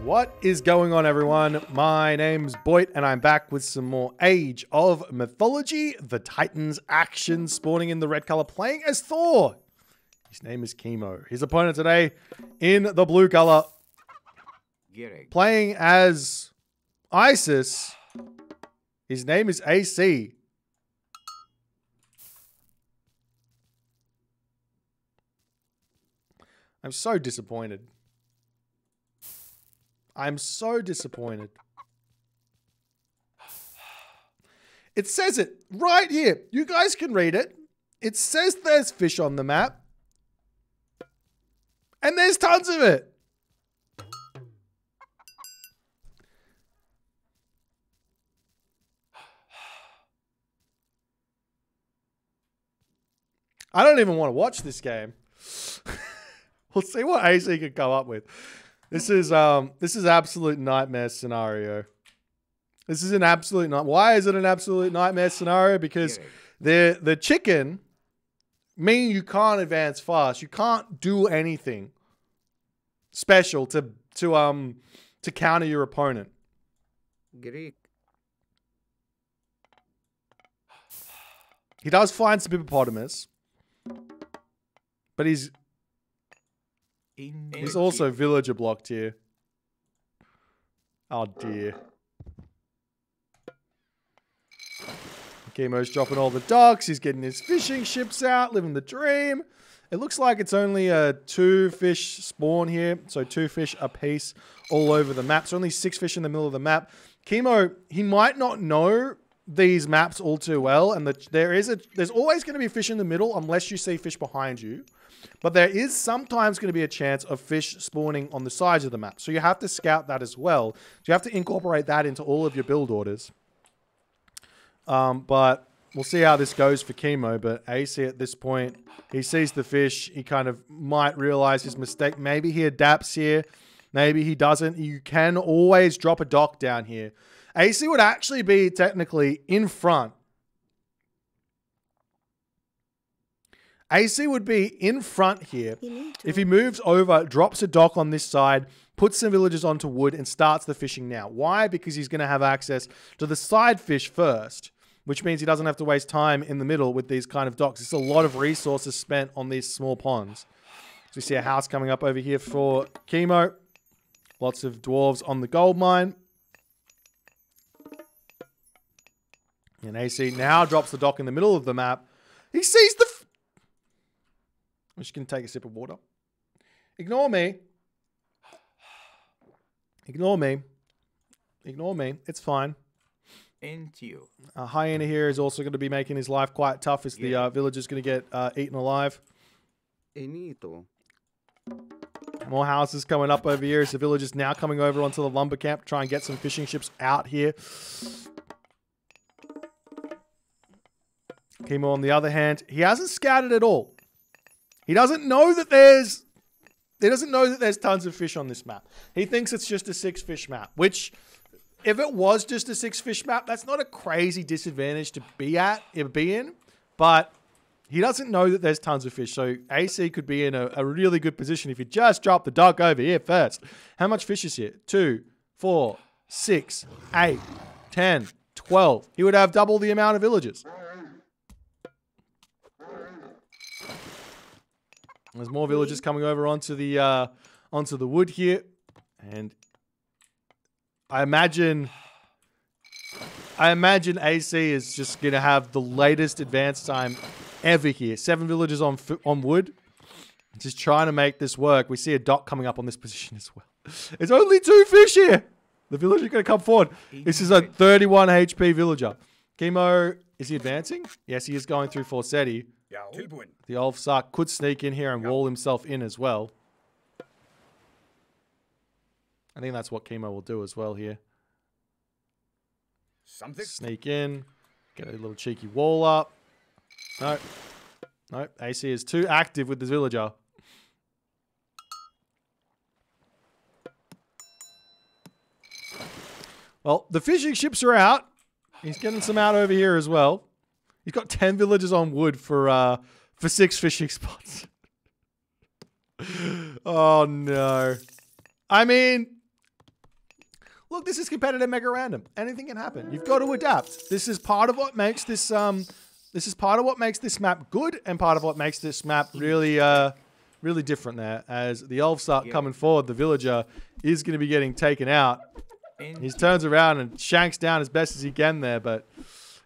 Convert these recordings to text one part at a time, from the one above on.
What is going on, everyone? My name's Boit, and I'm back with some more Age of Mythology. The Titans action, spawning in the red color, playing as Thor. His name is Kimo. His opponent today in the blue color, playing as Isis. His name is AC. I'm so disappointed. I'm so disappointed. It says it right here. You guys can read it. It says there's fish on the map. And there's tons of it. I don't even want to watch this game. We'll see what AC can come up with. This is absolute nightmare scenario. This is an absolute nightmare. Why is it an absolute nightmare scenario? Because the chicken mean you can't advance fast. You can't do anything special to counter your opponent. Greek. He does find some hippopotamus, but he's also villager blocked here. Oh dear. Kimo's dropping all the docks. He's getting his fishing ships out, living the dream. It looks like it's only a 2 fish spawn here. So 2 fish a piece all over the map. So only 6 fish in the middle of the map. Kimo, he might not know these maps all too well. And there's always going to be fish in the middle unless you see fish behind you. But there is sometimes going to be a chance of fish spawning on the sides of the map. So you have to scout that as well. So you have to incorporate that into all of your build orders. But we'll see how this goes for Kimo. But AC at this point, he sees the fish. He kind of might realize his mistake. Maybe he adapts here. Maybe he doesn't. You can always drop a dock down here. AC would actually be technically in front. AC would be in front here. If he moves over, drops a dock on this side, puts some villagers onto wood, and starts the fishing now. Why? Because he's going to have access to the side fish first, which means he doesn't have to waste time in the middle with these kind of docks. It's a lot of resources spent on these small ponds. So we see a house coming up over here for Kimo. Lots of dwarves on the gold mine. And AC now drops the dock in the middle of the map. He sees the... I'm just going to take a sip of water. Ignore me. Ignore me. Ignore me. It's fine. And you. Hyena here is also going to be making his life quite tough as the villager's going to get eaten alive. Enito. More houses coming up over here as the villagers now coming over onto the lumber camp to try and get some fishing ships out here. Kimo, on the other hand, he hasn't scouted at all. He doesn't know that there's tons of fish on this map. He thinks it's just a 6 fish map, which if it was just a 6 fish map, that's not a crazy disadvantage to be in, but he doesn't know that there's tons of fish. So AC could be in a really good position if you just drop the dock over here first. How much fish is here? 2, 4, 6, 8, 10, 12. He would have double the amount of villagers. There's more villagers coming over onto the wood here, and I imagine AC is just gonna have the latest advance time ever here. 7 villagers on wood, just trying to make this work. We see a dock coming up on this position as well. There's only 2 fish here. The villager's gonna come forward. This is a 31 HP villager. Kimo, is he advancing? Yes, he is going through Forsetti. The Ulfsark could sneak in here and wall himself in as well. I think that's what Kimo will do as well here. Sneak in. Get a little cheeky wall up. No. No, AC is too active with this villager. Well, the fishing ships are out. He's getting some out over here as well. He's got 10 villagers on wood for 6 fishing spots. Oh no. I mean, look, this is competitive mega random. Anything can happen. You've got to adapt. This is part of what makes this map good, and part of what makes this map really really different there. As the elves start coming forward, the villager is going to be getting taken out. He turns around and shanks down as best as he can there, but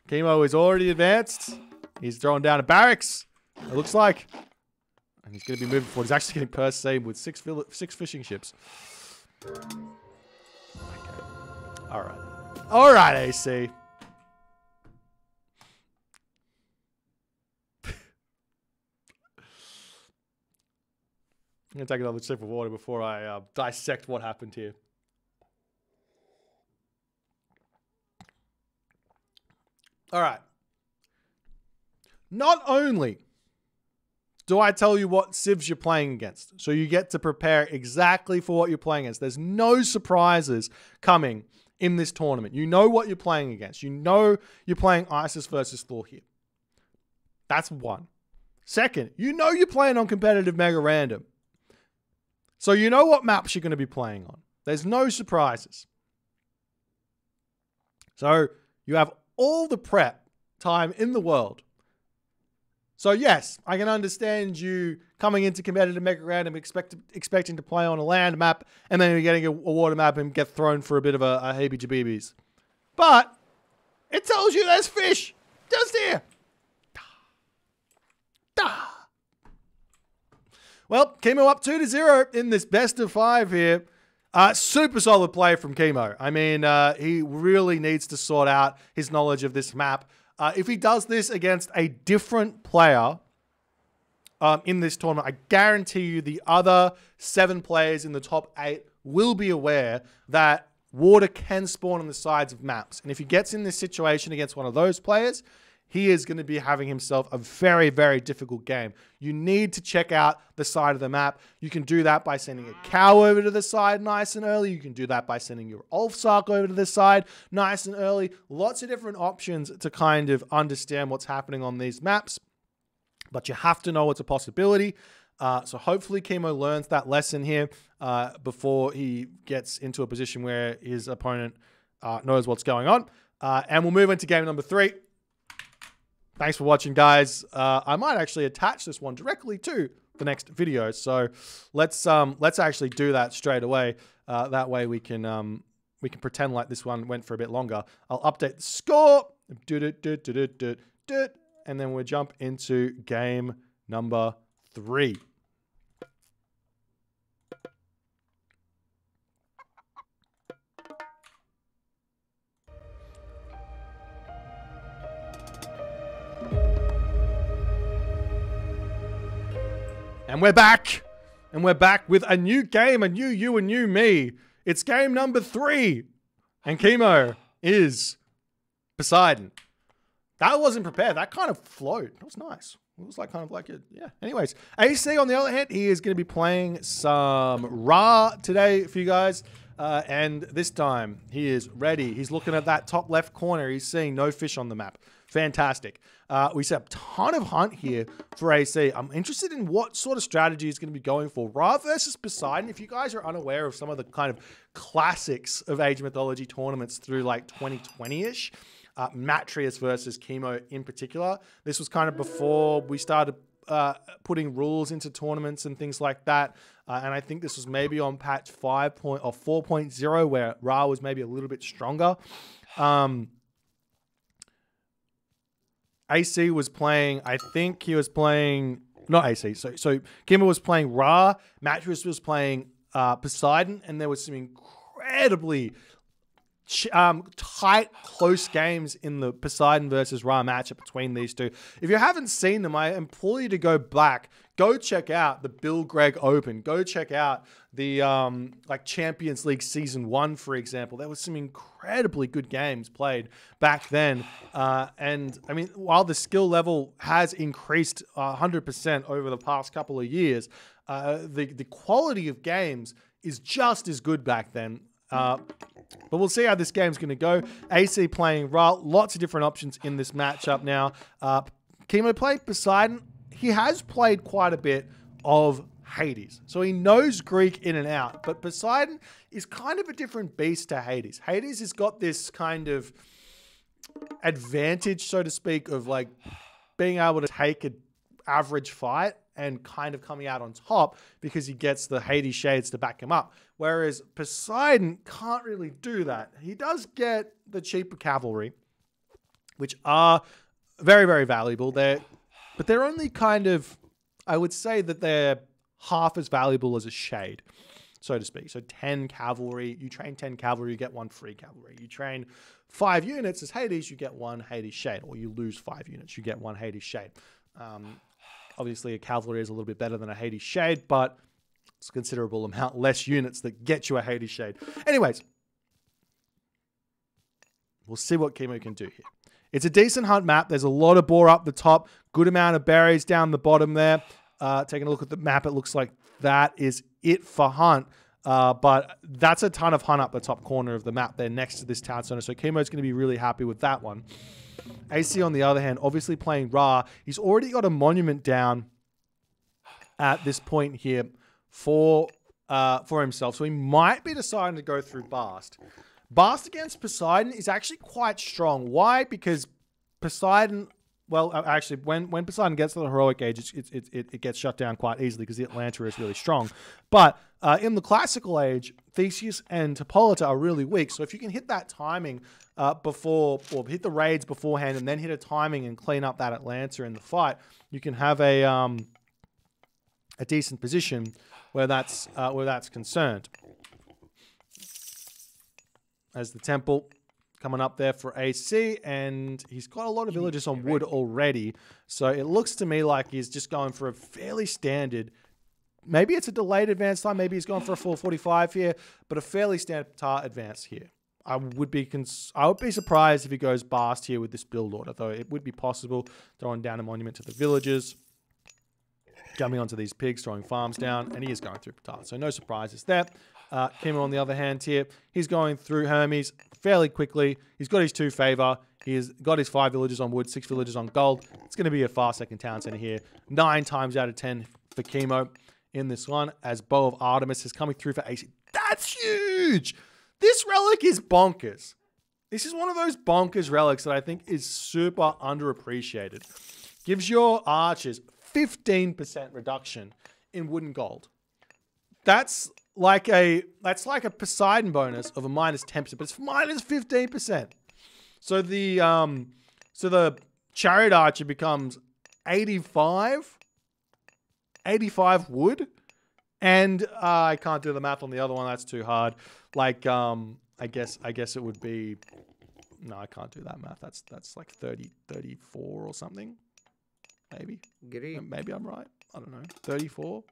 Kimo is already advanced. He's throwing down a barracks, it looks like. And he's going to be moving forward. He's actually getting Poseidon with six fishing ships. Okay. All right. All right, AC. I'm going to take another sip of water before I dissect what happened here. All right. Not only do I tell you what civs you're playing against, so you get to prepare exactly for what you're playing against. There's no surprises coming in this tournament. You know what you're playing against. You know you're playing Isis versus Thor here. That's one. Second, you know you're playing on competitive mega random. So you know what maps you're going to be playing on. There's no surprises. So you have all the prep time in the world. So yes, I can understand you coming into competitive mega random expecting to play on a land map, and then you're getting a water map and get thrown for a bit of a heebie-jeebies. But it tells you there's fish just here. Well, Kimo up 2-0 in this best of 5 here. Super solid play from Kimo. I mean, he really needs to sort out his knowledge of this map. If he does this against a different player in this tournament, I guarantee you the other 7 players in the top 8 will be aware that water can spawn on the sides of maps. And if he gets in this situation against one of those players, he is going to be having himself a very, very difficult game. You need to check out the side of the map. You can do that by sending a cow over to the side nice and early. You can do that by sending your Ulfsark over to the side nice and early. Lots of different options to kind of understand what's happening on these maps. But you have to know it's a possibility. So hopefully Kimo learns that lesson here before he gets into a position where his opponent knows what's going on. And we'll move into game number 3. Thanks for watching, guys. I might actually attach this one directly to the next video. So let's actually do that straight away. That way we can pretend like this one went for a bit longer. I'll update the score. And then we'll jump into game number 3. And we're back. And we're back with a new game, a new you, a new me. It's game number 3. And Kimo is Poseidon. That wasn't prepared. That kind of flowed. That was nice. It was like kind of like a, yeah. Anyways, AC on the other hand, he is going to be playing some Ra today for you guys. And this time he is ready. He's looking at that top left corner. He's seeing no fish on the map. Fantastic. We set up a ton of hunt here for AC. I'm interested in what sort of strategy he's going to be going for. Ra versus Poseidon. If you guys are unaware of some of the kind of classics of Age of Mythology tournaments through like 2020-ish, Matrius versus Kimo in particular. This was kind of before we started putting rules into tournaments and things like that. And I think this was maybe on patch 4.0 where Ra was maybe a little bit stronger. AC was playing, I think he was playing, not AC, so Kimo was playing Ra, Matrius was playing Poseidon, and there was some incredibly tight, close games in the Poseidon versus Ra matchup between these two. If you haven't seen them, I implore you to go back. Go check out the Bill Gregg Open. Go check out the like Champions League Season 1, for example. There was some incredibly good games played back then. And I mean, while the skill level has increased 100% over the past couple of years, the quality of games is just as good back then. But we'll see how this game's going to go. AC playing Ra. Lots of different options in this matchup now. Kimo played Poseidon. He has played quite a bit of Hades. So he knows Greek in and out, but Poseidon is kind of a different beast to Hades. Hades has got this kind of advantage, so to speak, of like being able to take an average fight and kind of coming out on top because he gets the Hades shades to back him up. Whereas Poseidon can't really do that. He does get the cheaper cavalry, which are very, very valuable. But they're only kind of, I would say that they're half as valuable as a shade, so to speak. So 10 cavalry, you train 10 cavalry, you get 1 free cavalry. You train 5 units as Hades, you get 1 Hades shade, or you lose 5 units, you get 1 Hades shade. Obviously, a cavalry is a little bit better than a Hades shade, but it's a considerable amount less units that get you a Hades shade. Anyways, we'll see what Kimo can do here. It's a decent hunt map. There's a lot of boar up the top, good amount of berries down the bottom there. Taking a look at the map, it looks like that is it for hunt. But that's a ton of hunt up the top corner of the map there next to this town center. So Kimo's going to be really happy with that one. AC, on the other hand, obviously playing Ra. He's already got a monument down at this point here for himself. So he might be deciding to go through Bast. Bast against Poseidon is actually quite strong. Why? Because Poseidon... Well, actually, when Poseidon gets to the heroic age, it gets shut down quite easily because the Atlanta is really strong. But in the classical age, Theseus and Hippolyta are really weak. So if you can hit that timing before, or hit the raids beforehand, and then hit a timing and clean up that Atlanta in the fight, you can have a decent position where that's concerned. As the temple coming up there for AC, and he's got a lot of villagers on wood already. So it looks to me like he's just going for a fairly standard, maybe it's a delayed advance time, maybe he's going for a full 45 here, but a fairly standard advance here. I would be surprised if he goes Bast here with this build order, though it would be possible. Throwing down a monument to the villagers, jumping onto these pigs, throwing farms down, and he is going through Ptah. So no surprises there. Kimo, on the other hand here, he's going through Hermes fairly quickly. He's got his 2 favor. He's got his 5 villagers on wood, 6 villagers on gold. It's going to be a fast second town center here. 9 times out of 10 for Kimo in this one, as Bow of Artemis is coming through for AC. That's huge! This relic is bonkers. This is one of those bonkers relics that I think is super underappreciated. Gives your archers 15% reduction in wood and gold. That's like a Poseidon bonus of a minus 10%, but it's minus 15%. So the chariot archer becomes 85 wood, and I can't do the math on the other one. That's too hard. Like I guess it would be, no, I can't do that math. That's like 34 or something. Maybe. Maybe I'm right. I don't know. 34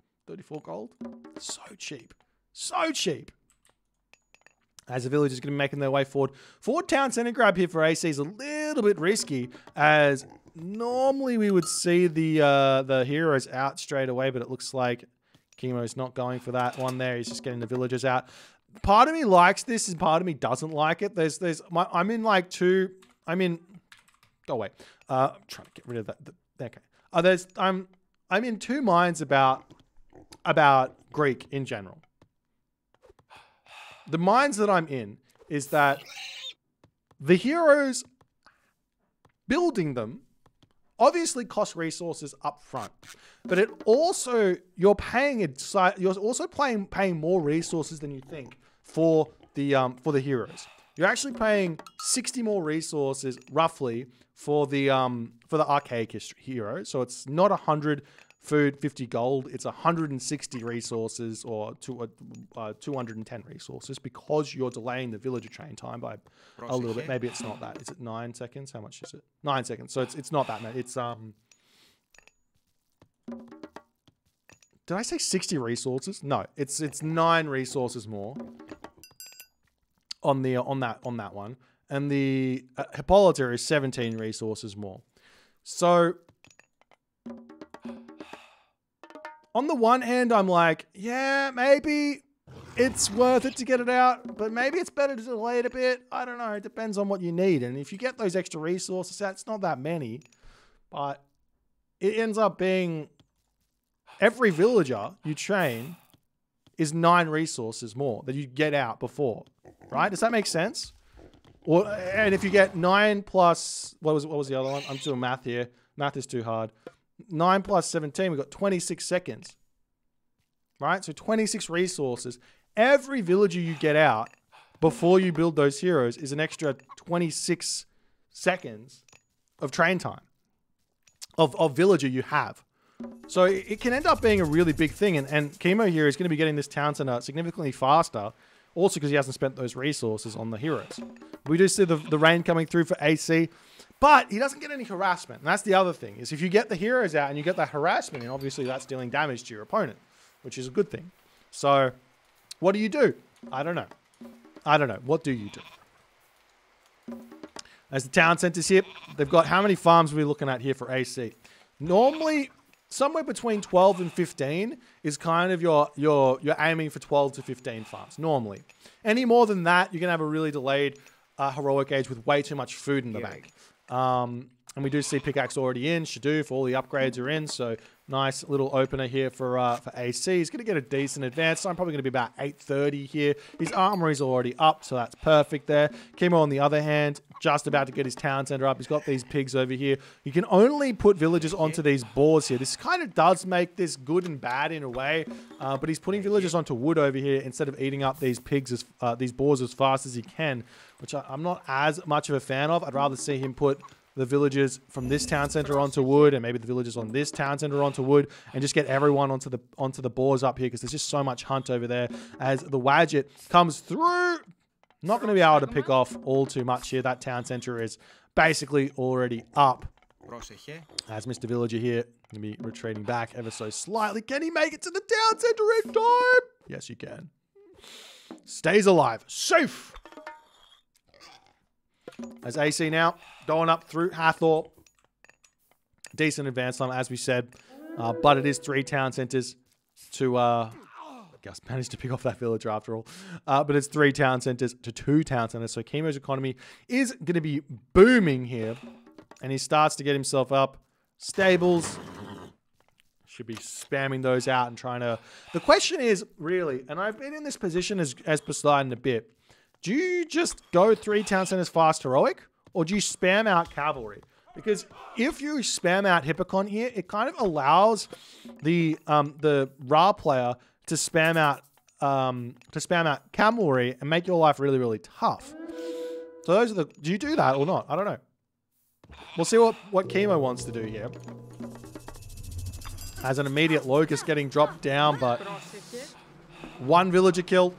gold. So cheap. So cheap. As the villagers are going to be making their way forward. Forward town center grab here for AC is a little bit risky, as normally we would see the heroes out straight away, but it looks like Kimo's not going for that one there. He's just getting the villagers out. Part of me likes this and part of me doesn't like it. I'm in like two, go away. I'm trying to get rid of that. Okay. I'm in two minds about Greek in general. The minds that I'm in is that the heroes, building them obviously cost resources up front, but it also, you're also paying more resources than you think for the heroes. You're actually paying 60 more resources roughly for the archaic hero. So it's not 100 food, 50 gold. It's 160 resources, or 210 resources, because you're delaying the villager train time by a little bit. Maybe it's not that. Is it 9 seconds? How much is it? 9 seconds. So it's not that much. It's did I say 60 resources? No, it's 9 resources more on that one, and the Hippolyta is 17 resources more. So on the one hand, I'm like, yeah, maybe it's worth it to get it out, but maybe it's better to delay it a bit. I don't know. It depends on what you need. And if you get those extra resources out, it's not that many, but it ends up being every villager you train is 9 resources more that you get out before, right? Does that make sense? And if you get 9 plus, what was the other one? I'm doing math here. Math is too hard. 9 plus 17, we've got 26 seconds, right? So 26 resources. Every villager you get out before you build those heroes is an extra 26 seconds of train time of villager you have. So it can end up being a really big thing. And Kimo here is going to be getting this town center significantly faster, also because he hasn't spent those resources on the heroes. We do see the rain coming through for AC, but he doesn't get any harassment. And that's the other thing, is if you get the heroes out and you get that harassment, and obviously that's dealing damage to your opponent, which is a good thing. So what do you do? I don't know. What do you do? As the town centers here, they've got how many farms are we looking at here for AC? Normally, somewhere between 12 and 15 is kind of you're aiming for 12 to 15 farms, normally. Any more than that, you're going to have a really delayed heroic age with way too much food in the bank. And we do see pickaxe already in, Shadoof, all the upgrades are in, so nice little opener here for AC. He's going to get a decent advance. I'm probably going to be about 830 here. His armor is already up, so that's perfect there. Kimo, on the other hand, just about to get his town center up. He's got these pigs over here. You can only put villagers onto these boars here. This kind of does make this good and bad in a way, but he's putting villagers onto wood over here instead of eating up these pigs, these boars as fast as he can, which I'm not as much of a fan of. I'd rather see him put the villagers from this town center onto wood, and maybe the villagers on this town center onto wood, and just get everyone onto the boars up here, because there's just so much hunt over there. As the Wadget comes through, not going to be able to pick off all too much here. That town center is basically already up. As Mr. Villager here going to be retreating back ever so slightly. Can he make it to the town center in time? Yes, you can. Stays alive. Safe. As AC now going up through Hathor. Decent advance time, as we said. But it is 3 town centers to... I guess managed to pick off that villager after all. But it's 3 town centers to 2 town centers. So Kimo's economy is going to be booming here. And he starts to get himself up. Stables. Should be spamming those out and trying to... The question is, really, and I've been in this position as Poseidon a bit. Do you just go 3 town centers fast heroic? Or do you spam out cavalry? Because if you spam out Hippocon here, it kind of allows the Ra player to spam out cavalry and make your life really, really tough. So those are the... Do you do that or not? I don't know. We'll see what Kimo wants to do here. Has an immediate locust getting dropped down, but 1 villager kill.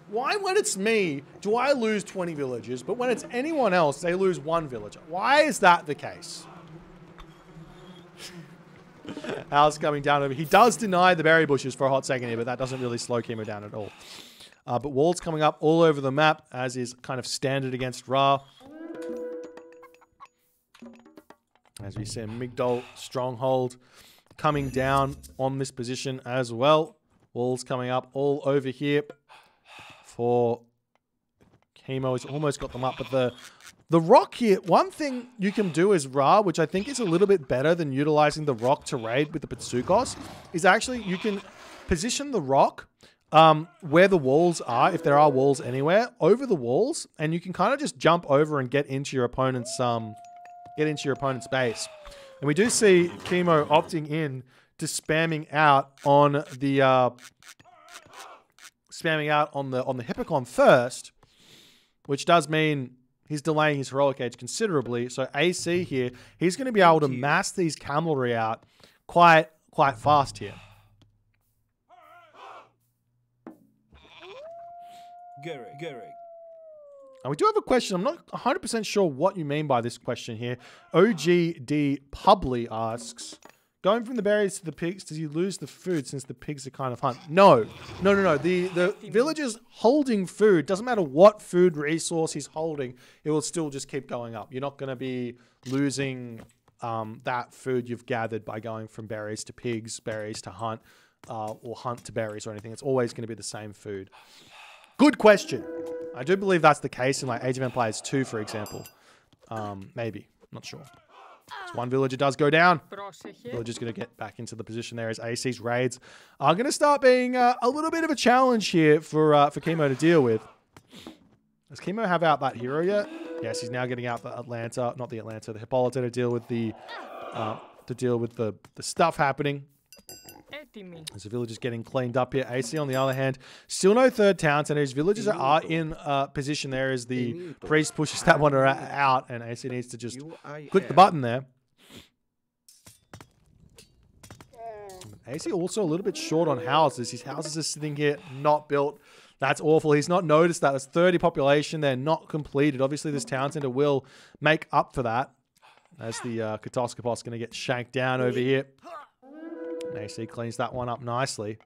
Why, when it's me, do I lose 20 villagers, but when it's anyone else, they lose 1 villager? Why is that the case? Hal's coming down over. He does deny the berry bushes for a hot second here, but that doesn't really slow Kimo down at all. But walls coming up all over the map, as is kind of standard against Ra. As we see, Migdol stronghold coming down on this position as well. Walls coming up all over here for Kimo. He's almost got them up, but the rock here, one thing you can do as Ra, which I think is a little bit better than utilizing the rock to raid with the Pitsukos, is actually you can position the rock where the walls are, if there are walls anywhere, over the walls, and you can kind of just jump over and get into your opponent's base. And we do see Kimo opting in to spamming out on the Hippocon first, which does mean he's delaying his heroic age considerably. So AC here, he's going to be able to mass these cavalry out quite fast here. Garrick. And we do have a question. I'm not 100% sure what you mean by this question here. OGD Publi asks, going from the berries to the pigs, does he lose the food since the pigs are kind of hunt? No. The villager's holding food. Doesn't matter what food resource he's holding, it will still just keep going up. You're not going to be losing that food you've gathered by going from berries to pigs, berries to hunt, or hunt to berries or anything. It's always going to be the same food. Good question. I do believe that's the case in like Age of Empires 2, for example. Maybe. Not sure. This one villager does go down. Prosseguir. Villager's going to get back into the position there as AC's raids are going to start being a little bit of a challenge here for Kimo to deal with. Does Kimo have out that hero yet? Yes, he's now getting out the Atlanta, not the Atlanta, the Hippolyta to deal with the stuff happening. Έτοιμοι. As the villagers getting cleaned up here. AC, on the other hand, still no third town center. His villagers are in position there as the priest pushes that one out, and AC needs to just click the button there. AC also a little bit short on houses. His houses are sitting here, not built. That's awful. He's not noticed that. There's 30 population. They're not completed. Obviously, this town center will make up for that. As the Katoskopos going to get shanked down over here. AC cleans that one up nicely.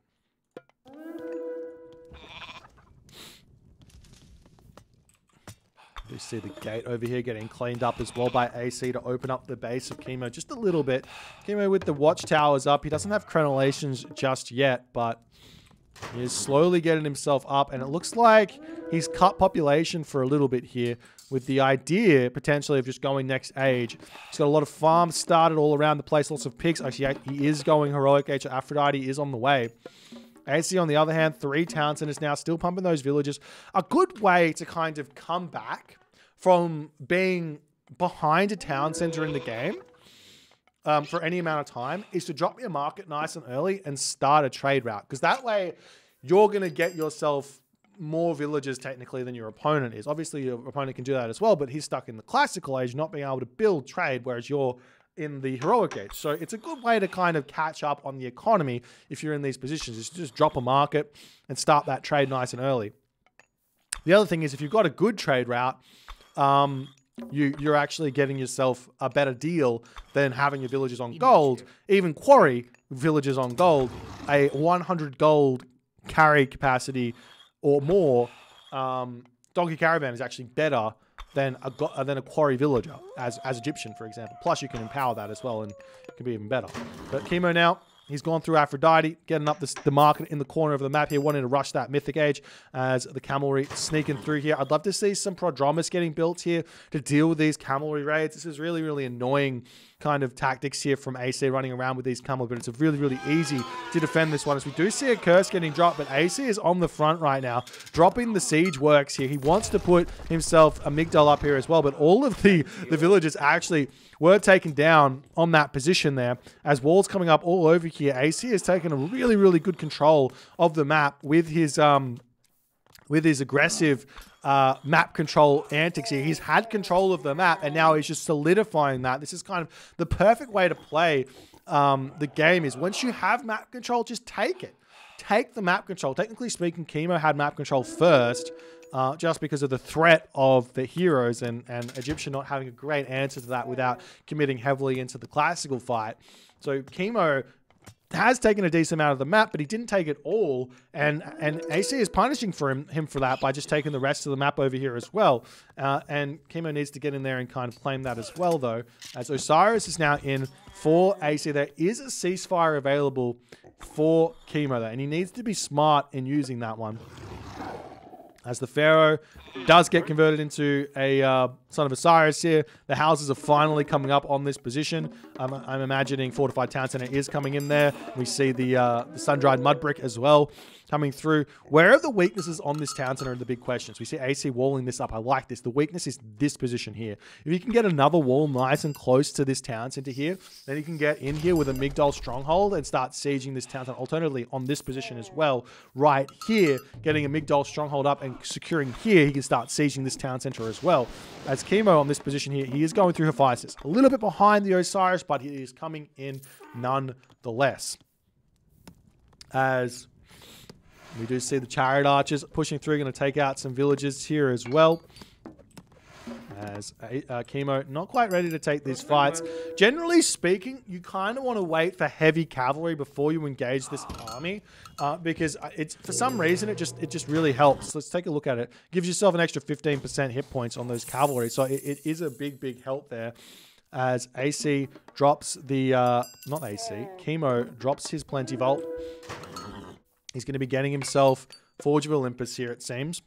You see the gate over here getting cleaned up as well by AC to open up the base of Kimo just a little bit. Kimo with the watchtowers up. He doesn't have crenellations just yet, but he is slowly getting himself up, and it looks like he's cut population for a little bit here with the idea potentially of just going next age. He's got a lot of farms started all around the place, lots of pigs. Actually, he is going heroic age, so Aphrodite is on the way. AC, on the other hand, 3 town centers now, still pumping those villages. A good way to kind of come back from being behind a town center in the game for any amount of time is to drop your market nice and early and start a trade route. Because that way, you're going to get yourself more villages technically than your opponent is. Obviously, your opponent can do that as well, but he's stuck in the classical age, not being able to build trade, whereas you're in the heroic age. So it's a good way to kind of catch up on the economy if you're in these positions, is to just drop a market and start that trade nice and early. The other thing is, if you've got a good trade route, you're actually getting yourself a better deal than having your villages on gold. Even quarry villages on gold, a 100 gold carry capacity or more, donkey caravan is actually better than a quarry villager as Egyptian, for example. Plus, you can empower that as well, and it can be even better. But Kimo now, he's gone through Aphrodite, getting up the market in the corner of the map here, wanting to rush that mythic age as the cavalry sneaking through here. I'd love to see some prodromus getting built here to deal with these cavalry raids. This is really, really annoying kind of tactics here from AC running around with these camels, but it's really, really easy to defend this one as we do see a curse getting dropped, but AC is on the front right now, dropping the siege works here. He wants to put himself a Migdal up here as well, but all of the villagers actually were taken down on that position there as walls coming up all over here. AC has taken a really, really good control of the map with his aggressive map control antics here. He's had control of the map, and now he's just solidifying that. This is kind of the perfect way to play the game. Is once you have map control, just take it. Take the map control. Technically speaking, Kimo had map control first, just because of the threat of the heroes and Egyptian not having a great answer to that without committing heavily into the classical fight. So Kimo has taken a decent amount of the map, but he didn't take it all, and AC is punishing him for that by just taking the rest of the map over here as well. And Kimo needs to get in there and kind of claim that as well, though, as Osiris is now in for AC. There is a ceasefire available for Kimo, though, and he needs to be smart in using that one. As the Pharaoh does get converted into a son of Osiris here, the houses are finally coming up on this position. I'm imagining Fortified Town Center is coming in there. We see the sun-dried mud brick as well coming through. Where are the weaknesses on this town center are the big questions. We see AC walling this up. I like this. The weakness is this position here. If you can get another wall nice and close to this town center here, then you can get in here with a Migdal stronghold and start sieging this town center. Alternatively, on this position as well, right here, getting a Migdal stronghold up and securing here, he can start sieging this town center as well. As Kimo on this position here, he is going through Hephaestus. A little bit behind the Osiris, but he is coming in nonetheless. As we do see the chariot archers pushing through, going to take out some villages here as well. As Kimo not quite ready to take these fights. Generally speaking, you kind of want to wait for heavy cavalry before you engage this army, because it's for some reason it just really helps. Let's take a look at it. Gives yourself an extra 15% hit points on those cavalry, so it is a big help there. As AC drops the not AC, Kimo drops his Plenty Vault. He's going to be getting himself Forge of Olympus here, it seems.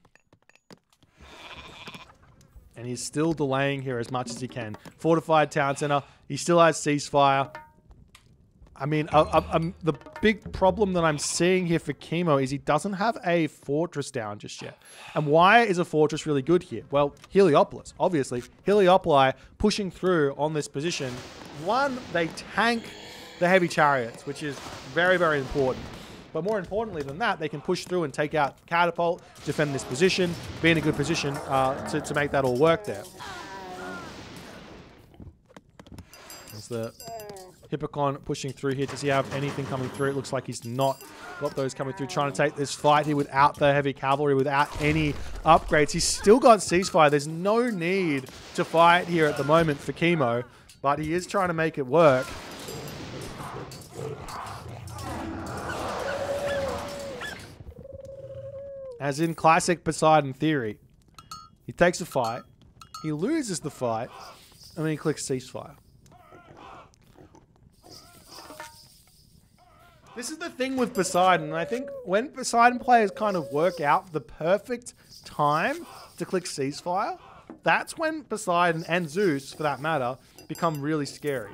And he's still delaying here as much as he can. Fortified town center. He still has ceasefire. I mean, the big problem that I'm seeing here for Kimo is he doesn't have a fortress down just yet. And why is a fortress really good here? Well, Heliopolis, obviously. Heliopoli pushing through on this position. One, they tank the heavy chariots, which is very, very important. But more importantly than that, they can push through and take out catapult, defend this position, be in a good position to make that all work there. There's the Hippocon pushing through here. Does he have anything coming through? It looks like he's not got those coming through. Trying to take this fight here without the heavy cavalry, without any upgrades. He's still got ceasefire. There's no need to fight here at the moment for Kimo, but he is trying to make it work. As in classic Poseidon theory. He takes a fight, he loses the fight, and then he clicks ceasefire. This is the thing with Poseidon, and I think when Poseidon players kind of work out the perfect time to click ceasefire, that's when Poseidon, and Zeus for that matter, become really scary.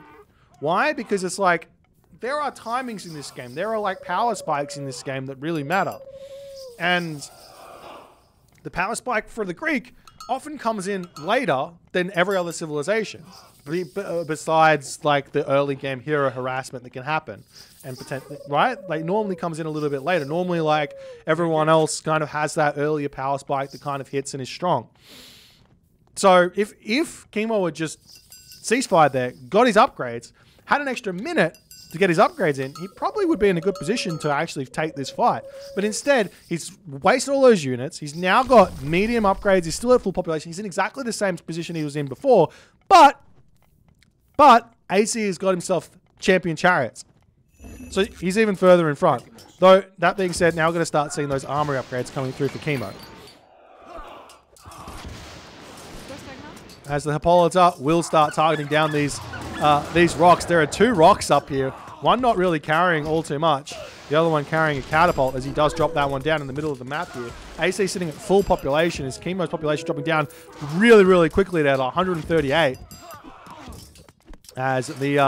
Why? Because it's like, there are timings in this game. There are like power spikes in this game that really matter. And the power spike for the Greek often comes in later than every other civilization. Besides like the early game hero harassment that can happen. And right? Like normally comes in a little bit later. Normally like everyone else kind of has that earlier power spike that kind of hits and is strong. So if Kimo had just ceasefire there, got his upgrades, had an extra minute to get his upgrades in, he probably would be in a good position to actually take this fight. But instead, he's wasted all those units. He's now got medium upgrades. He's still at full population. He's in exactly the same position he was in before. But AC has got himself champion chariots. So he's even further in front. Though, that being said, now we're going to start seeing those armory upgrades coming through for Kimo. As the Hippolyta will start targeting down these rocks. There are two rocks up here. One not really carrying all too much. The other one carrying a catapult as he does drop that one down in the middle of the map here. AC sitting at full population. As Kimo's population dropping down really, really quickly there to 138. As the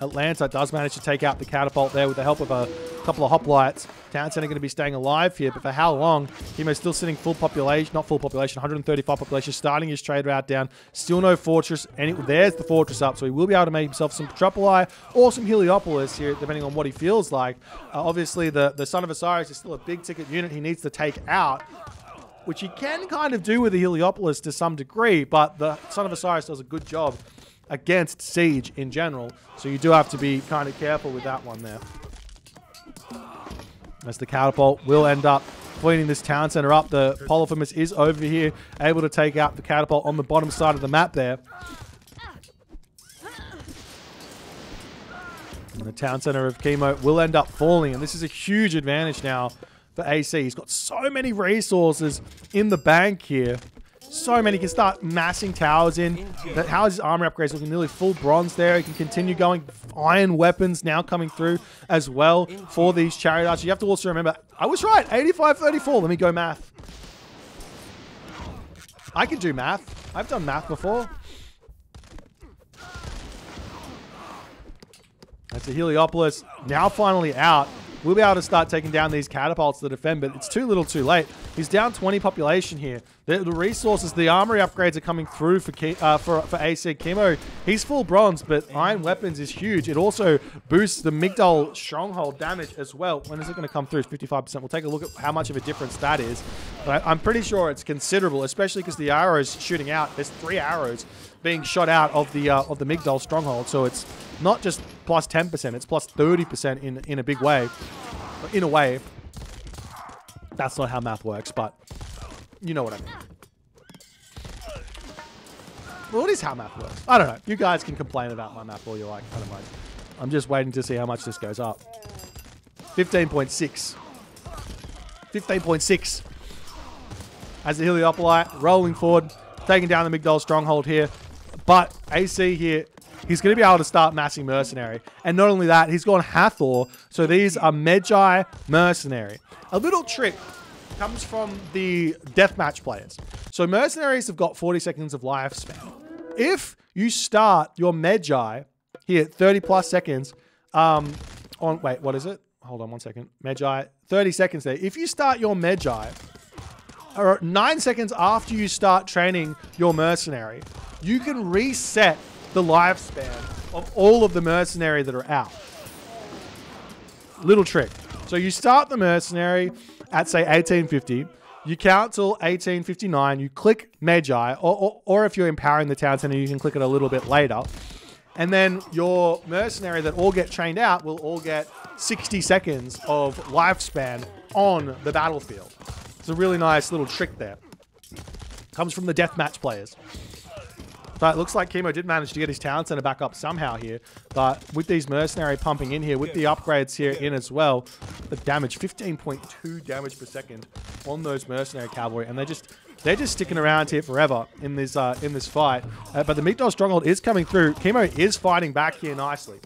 Atlanta does manage to take out the catapult there with the help of a couple of hoplites. Town Center going to be staying alive here, but for how long? Kimo's still sitting full population, not full population, 135 population, starting his trade route down. Still no fortress. There's the fortress up, so he will be able to make himself some Tropoli or some Heliopolis here, depending on what he feels like. Obviously, the Son of Osiris is still a big ticket unit he needs to take out, which he can kind of do with the Heliopolis to some degree, but the Son of Osiris does a good job against siege in general, so you do have to be kind of careful with that one there. As the catapult will end up cleaning this town center up. The Polyphemus is over here, able to take out the catapult on the bottom side of the map there. And the town center of Kimo will end up falling, and this is a huge advantage now for AC. He's got so many resources in the bank here. So many. He can start massing towers in. How is his armor upgrades looking? Nearly full bronze there. He can continue going. Iron weapons now coming through as well for these chariot archers. You have to also remember, I was right, 85-34. Let me go math. I can do math. I've done math before. That's the Heliopolis now finally out. We'll be able to start taking down these catapults to defend, but it's too little too late. He's down 20 population here. The resources, the armory upgrades are coming through for AC Kimo. He's full bronze, but iron weapons is huge. It also boosts the Migdal stronghold damage as well. When is it going to come through? It's 55%. We'll take a look at how much of a difference that is. But I'm pretty sure it's considerable, especially because the arrows shooting out. There's 3 arrows being shot out of the Migdal stronghold, so it's not just plus 10%, it's plus 30% in a big way. In a way, that's not how math works, but you know what I mean. Well, it is how math works. I don't know. You guys can complain about my math all you like. I don't mind. I'm just waiting to see how much this goes up. 15.6. 15.6. As the Heliopoli rolling forward, taking down the Migdal stronghold here. But AC here, he's going to be able to start massing mercenary. And not only that, he's gone Hathor. So these are Magi mercenary. A little trick comes from the deathmatch players. So mercenaries have got 40 seconds of lifespan. If you start your Magi here, 30 plus seconds, wait, what is it? Hold on 1 second. Magi, 30 seconds there. If you start your Magi, or 9 seconds after you start training your mercenary, you can reset the lifespan of all of the mercenary that are out. Little trick. So you start the mercenary at, say, 1850. You count till 1859. You click Magi, or if you're empowering the town center, you can click it a little bit later. And then your mercenary that all get trained out will all get 60 seconds of lifespan on the battlefield. It's a really nice little trick there. Comes from the deathmatch players. But it looks like Kimo did manage to get his town center back up somehow here. But with these mercenary pumping in here, with the upgrades here in as well, the damage, 15.2 damage per second on those mercenary cavalry. And they're just sticking around here forever in this fight. But the Migdol Stronghold is coming through. Kimo is fighting back here nicely.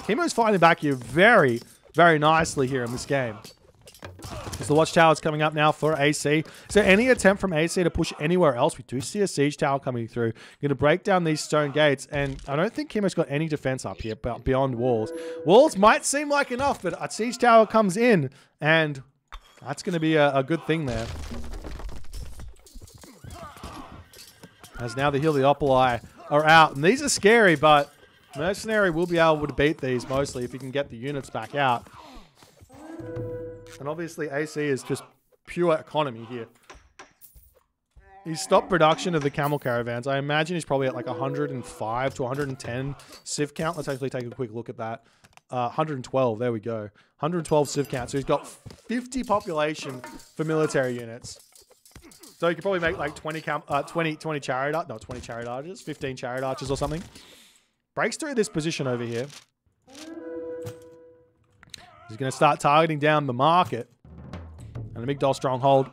Kimo's fighting back here very, very nicely here in this game. As the watchtower is coming up now for AC. Is there any attempt from AC to push anywhere else? We do see a siege tower coming through. Going to break down these stone gates, and I don't think Kimo's got any defense up here beyond walls. Walls might seem like enough, but a siege tower comes in, and that's going to be a good thing there. As now the Heliopoli are out, and these are scary, but Mercenary will be able to beat these mostly if he can get the units back out. And obviously AC is just pure economy here. He's stopped production of the camel caravans. I imagine he's probably at like 105 to 110 civ count. Let's actually take a quick look at that. 112, there we go. 112 civ count. So he's got 50 population for military units. So he could probably make like 20 chariot archers, no, 20 chariot archers, 15 chariot archers or something. Breaks through this position over here. He's going to start targeting down the market. And the Migdol Stronghold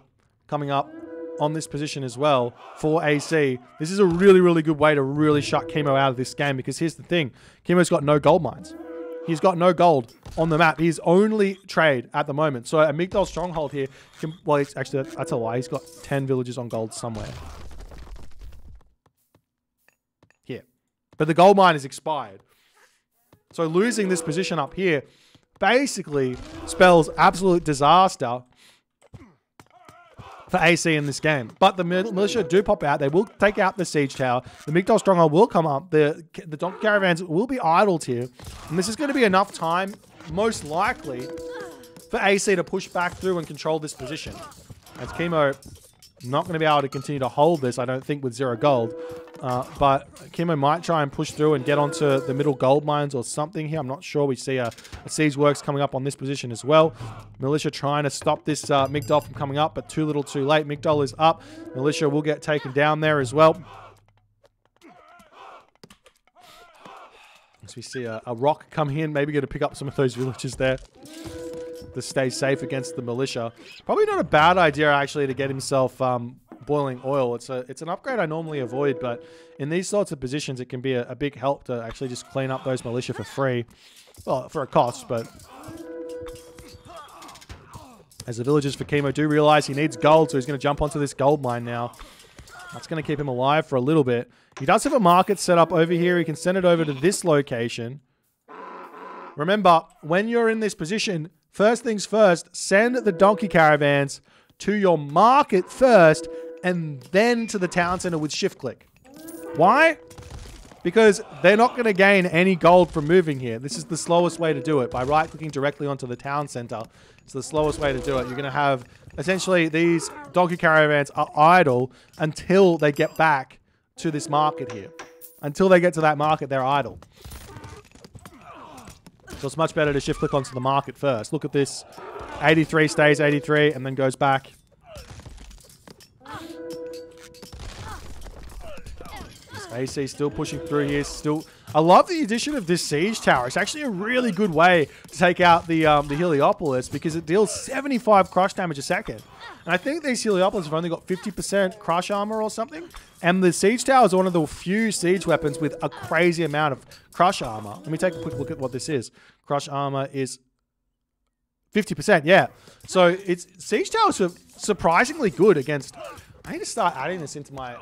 coming up on this position as well for AC. This is a really, really good way to really shut Kimo out of this game, because here's the thing. Kimo's got no gold mines. He's got no gold on the map. He's only trade at the moment. So a Migdol Stronghold here, well, actually, that's a lie. He's got 10 villages on gold somewhere. Here. But the gold mine is expired. So losing this position up here basically spells absolute disaster for AC in this game. But the militia do pop out. They will take out the siege tower. The Migdol Stronghold will come up. The donkey caravans will be idled here. And this is going to be enough time, most likely, for AC to push back through and control this position. As Kimo not going to be able to continue to hold this, I don't think, with 0 gold. But Kimo might try and push through and get onto the middle gold mines or something here. I'm not sure. We see a siege works coming up on this position as well. Militia trying to stop this Migdol from coming up, but too little too late. Migdol is up. Militia will get taken down there as well. As we see a rock come in, maybe going to pick up some of those villages there to stay safe against the militia. Probably not a bad idea, actually, to get himself boiling oil. It's an upgrade I normally avoid, but in these sorts of positions, it can be a big help to actually just clean up those militia for free. Well, for a cost, but as the villagers for Kimo do realize he needs gold, so he's going to jump onto this gold mine now. That's going to keep him alive for a little bit. He does have a market set up over here. He can send it over to this location. Remember, when you're in this position, first things first, send the donkey caravans to your market first, and then to the town center with shift click. Why? Because they're not going to gain any gold from moving here. This is the slowest way to do it, by right-clicking directly onto the town center. It's the slowest way to do it. You're going to have, essentially, these donkey caravans are idle until they get back to this market here. Until they get to that market, they're idle. So it's much better to shift click onto the market first. Look at this. 83 stays 83 and then goes back. AC still pushing through here. Still, I love the addition of this siege tower. It's actually a really good way to take out the Heliopolis, because it deals 75 crush damage a second. And I think these Heliopolis have only got 50% crush armor or something. And the siege tower is one of the few siege weapons with a crazy amount of crush armor. Let me take a quick look at what this is. Crush armor is 50%, yeah. So it's siege towers are surprisingly good against. I need to start adding this into my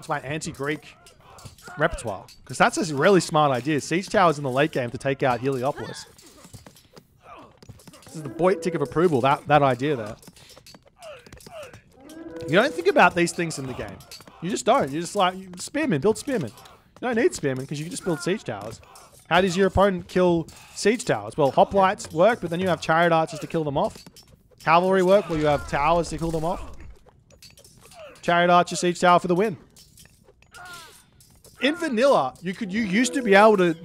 anti-Greek repertoire, because that's a really smart idea. Siege towers in the late game to take out Heliopolis. This is the Boit tick of approval. That idea there. You don't think about these things in the game. You just don't. You just like spearmen, build spearmen. You don't need spearmen because you can just build siege towers. How does your opponent kill siege towers? Well, hoplites work, but then you have chariot archers to kill them off. Cavalry work, well, you have towers to kill them off. Chariot archer, siege tower for the win. In vanilla, you used to be able to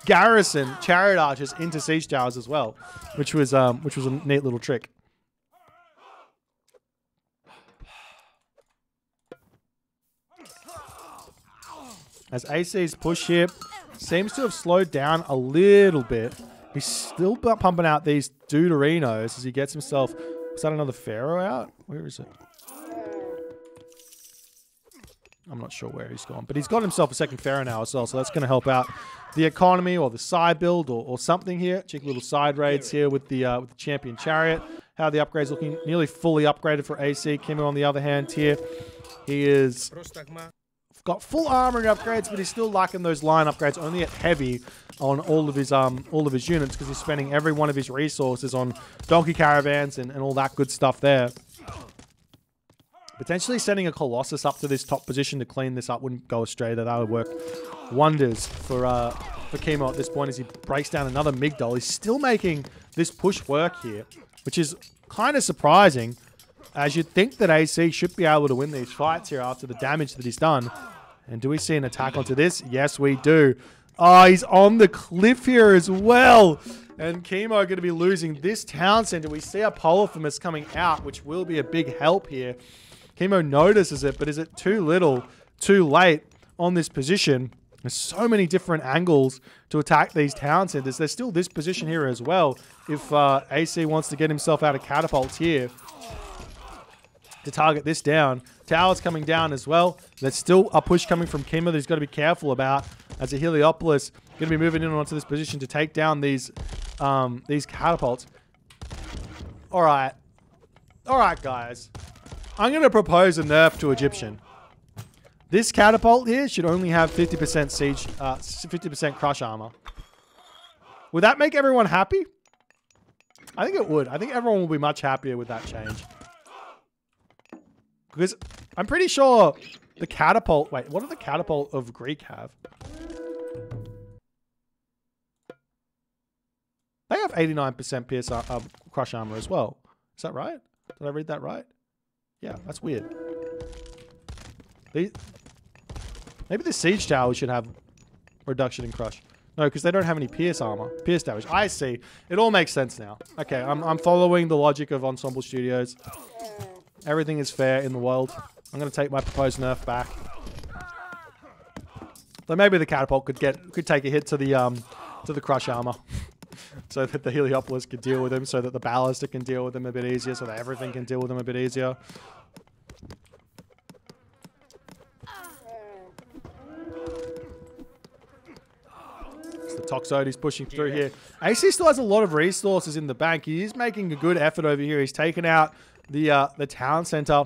garrison chariot archers into siege towers as well, which was a neat little trick. As AC's push here seems to have slowed down a little bit. He's still pumping out these Deuterinos as he gets himself... Was that another Pharaoh out? Where is it? I'm not sure where he's gone. But he's got himself a second Pharaoh now as well. So that's going to help out the economy or the side build or something here. Check little side raids here with the champion chariot. How the upgrades looking. Nearly fully upgraded for AC. Kimo on the other hand here. He is... got full armoring upgrades, but he's still lacking those line upgrades. Only at heavy on all of his units because he's spending every one of his resources on donkey caravans and all that good stuff there. Potentially sending a Colossus up to this top position to clean this up wouldn't go astray. That would work wonders for Kimo at this point as he breaks down another Migdol. He's still making this push work here, which is kind of surprising, as you'd think that AC should be able to win these fights here after the damage that he's done. And do we see an attack onto this? Yes, we do. Oh, he's on the cliff here as well. And Kimo going to be losing this town center. We see a Polyphemus coming out, which will be a big help here. Kimo notices it, but is it too little, too late on this position? There's so many different angles to attack these town centers. There's still this position here as well. If AC wants to get himself out of catapults here to target this down. Towers coming down as well. There's still a push coming from Kimo that he's got to be careful about, as a Heliopolis going to be moving in onto this position to take down these catapults. All right, guys. I'm going to propose a nerf to Egyptian. This catapult here should only have 50% siege, 50% crush armor. Would that make everyone happy? I think it would. I think everyone will be much happier with that change. Because I'm pretty sure the catapult... Wait, what do the catapult of Greek have? They have 89% pierce crush armor as well. Is that right? Did I read that right? Yeah, that's weird. Maybe the siege tower should have reduction in crush. No, because they don't have any pierce armor. Pierce damage. I see. It all makes sense now. Okay, I'm following the logic of Ensemble Studios. Everything is fair in the world. I'm going to take my proposed nerf back. Though maybe the catapult could take a hit to the crush armor, so that the Heliopolis could deal with him, so that the ballista can deal with him a bit easier, so that everything can deal with him a bit easier. It's the Toxoid he's pushing through here. AC still has a lot of resources in the bank. He is making a good effort over here. He's taken out the town center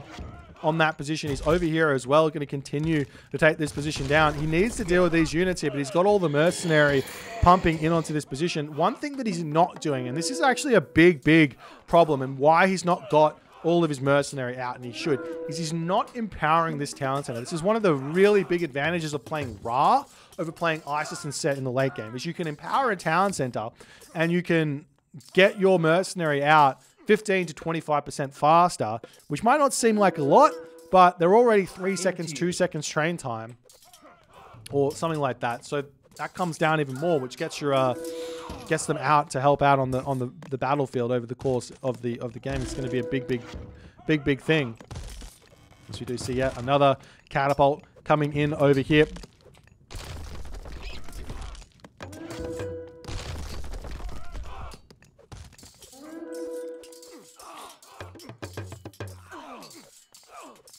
on that position. He's over here as well, going to continue to take this position down. He needs to deal with these units here, but he's got all the mercenary pumping in onto this position. One thing that he's not doing, and this is actually a big problem, and why he's not got all of his mercenary out, and he should, is he's not empowering this town center. This is one of the really big advantages of playing Ra over playing Isis and Set in the late game, is you can empower a town center, and you can get your mercenary out 15 to 25% faster, which might not seem like a lot, but they're already 3 seconds, 2 seconds train time, or something like that. So that comes down even more, which gets your gets them out to help out on the battlefield over the course of the game. It's going to be a big thing. As we do see yet another catapult coming in over here.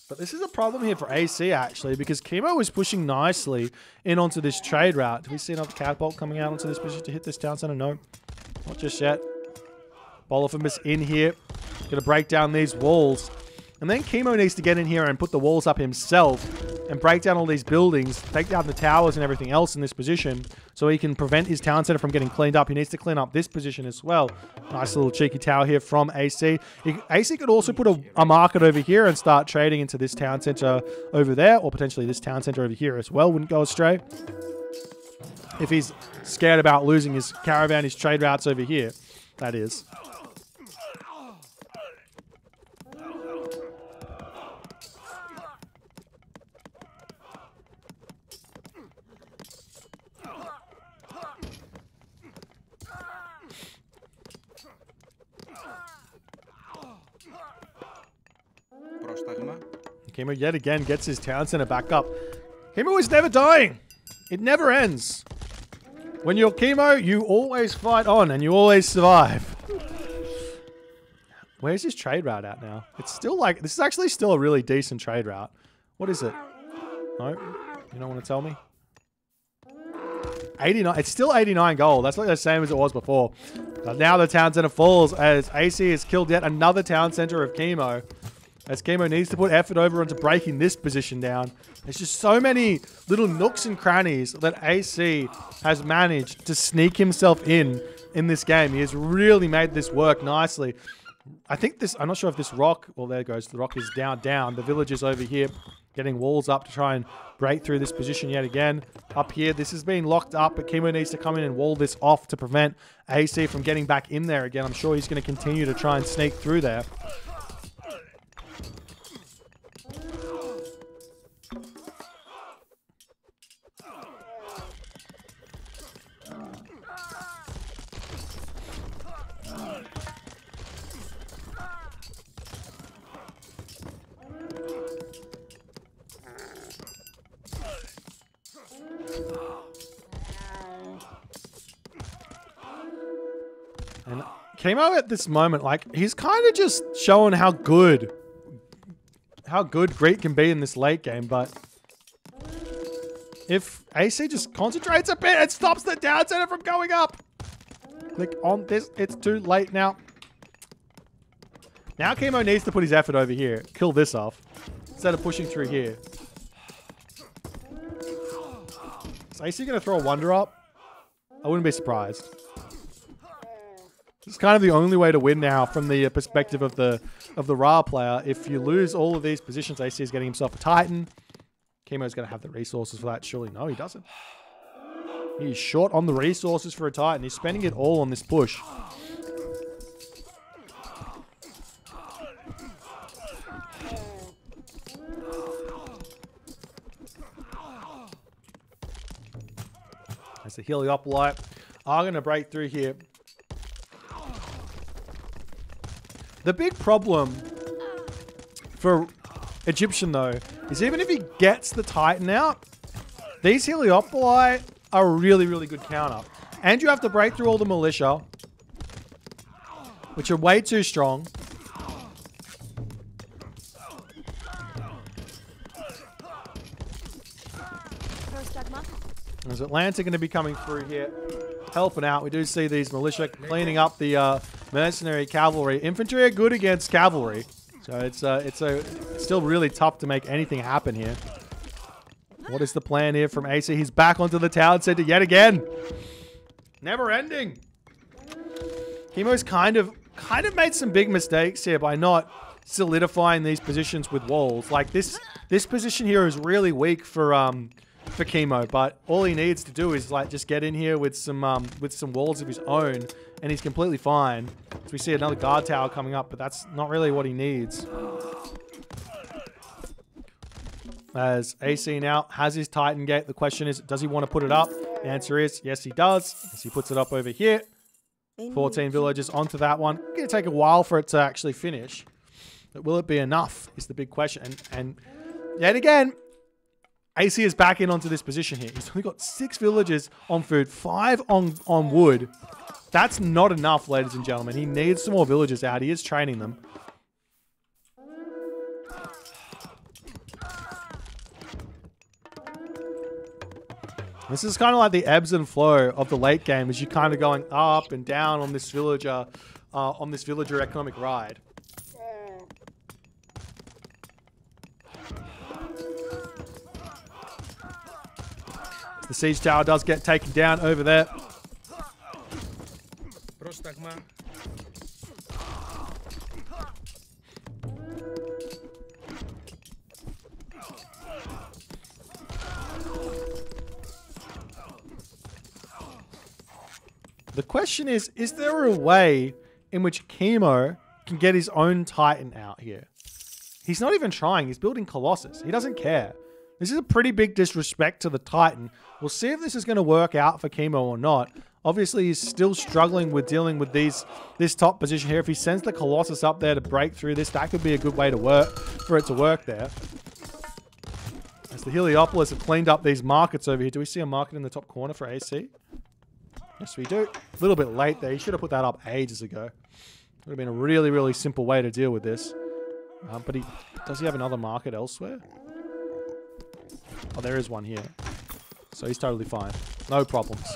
But this is a problem here for AC, actually, because Kimo is pushing nicely in onto this trade route. Do we see another catapult coming out onto this position to hit this town center? No, not just yet. Bolifimus in here. Going to break down these walls. And then Kimo needs to get in here and put the walls up himself and break down all these buildings, take down the towers and everything else in this position so he can prevent his town center from getting cleaned up. He needs to clean up this position as well. Nice little cheeky tower here from AC. AC could also put a market over here and start trading into this town center over there, or potentially this town center over here as well. Wouldn't go astray. If he's scared about losing his caravan, his trade routes over here, that is. Kimo yet again gets his town center back up. Kimo is never dying. It never ends. When you're Kimo, you always fight on and you always survive. Where's his trade route at now? It's still like, this is actually still a really decent trade route. What is it? No? You don't want to tell me? 89. It's still 89 gold. That's like the same as it was before. But now the town center falls as AC has killed yet another town center of Kimo. As Kimo needs to put effort over onto breaking this position down. There's just so many little nooks and crannies that AC has managed to sneak himself in this game. He has really made this work nicely. I think this, I'm not sure if this rock, well, there it goes. The rock is down. The village is over here, getting walls up to try and break through this position yet again. Up here, this has been locked up, but Kimo needs to come in and wall this off to prevent AC from getting back in there again. I'm sure he's going to continue to try and sneak through there. And Kimo at this moment, like, he's kind of just showing how good Greek can be in this late game, but if AC just concentrates a bit, it stops the down center from going up. Click on this. It's too late now. Now Kimo needs to put his effort over here. Kill this off instead of pushing through here. Is AC going to throw a wonder up? I wouldn't be surprised. It's kind of the only way to win now from the perspective of the Ra player. If you lose all of these positions, AC is getting himself a Titan. Kimo's going to have the resources for that. Surely no, he doesn't. He's short on the resources for a Titan. He's spending it all on this push. As the Heliopolite are going to break through here. The big problem for Egyptian, though, is even if he gets the Titan out, these Heliopoli are a really, really good counter. And you have to break through all the militia, which are way too strong. There's Atlanta going to be coming through here, helping out. We do see these militia cleaning up the mercenary cavalry. Infantry are good against cavalry, so it's still really tough to make anything happen here. What is the plan here from AC? He's back onto the town center yet again. Never ending. Kimo's kind of made some big mistakes here by not solidifying these positions with walls. Like this position here is really weak for Kimo, but all he needs to do is like just get in here with some walls of his own, and he's completely fine. So we see another guard tower coming up, but that's not really what he needs. As AC now has his Titan gate, the question is, does he want to put it up? The answer is yes, he does. As he puts it up over here, 14 villagers onto that one. It's going to take a while for it to actually finish, but will it be enough? Is the big question. And yet again, AC is back in onto this position here. He's only got 6 villagers on food, 5 on wood. That's not enough, ladies and gentlemen. He needs some more villagers out. He is training them. This is kind of like the ebbs and flow of the late game, as you're kind of going up and down on this villager on this villager economic ride. The siege tower does get taken down over there. The question is there a way in which Kimo can get his own Titan out here? He's not even trying. He's building Colossus. He doesn't care. This is a pretty big disrespect to the Titan. We'll see if this is going to work out for Kimo or not. Obviously, he's still struggling with dealing with this top position here. If he sends the Colossus up there to break through this, that could be a good way to work for it to work there. As the Heliopolis have cleaned up these markets over here. Do we see a market in the top corner for AC? Yes, we do. A little bit late there. He should have put that up ages ago. Would have been a really, really simple way to deal with this. But does he have another market elsewhere? Oh, there is one here. So he's totally fine. No problems.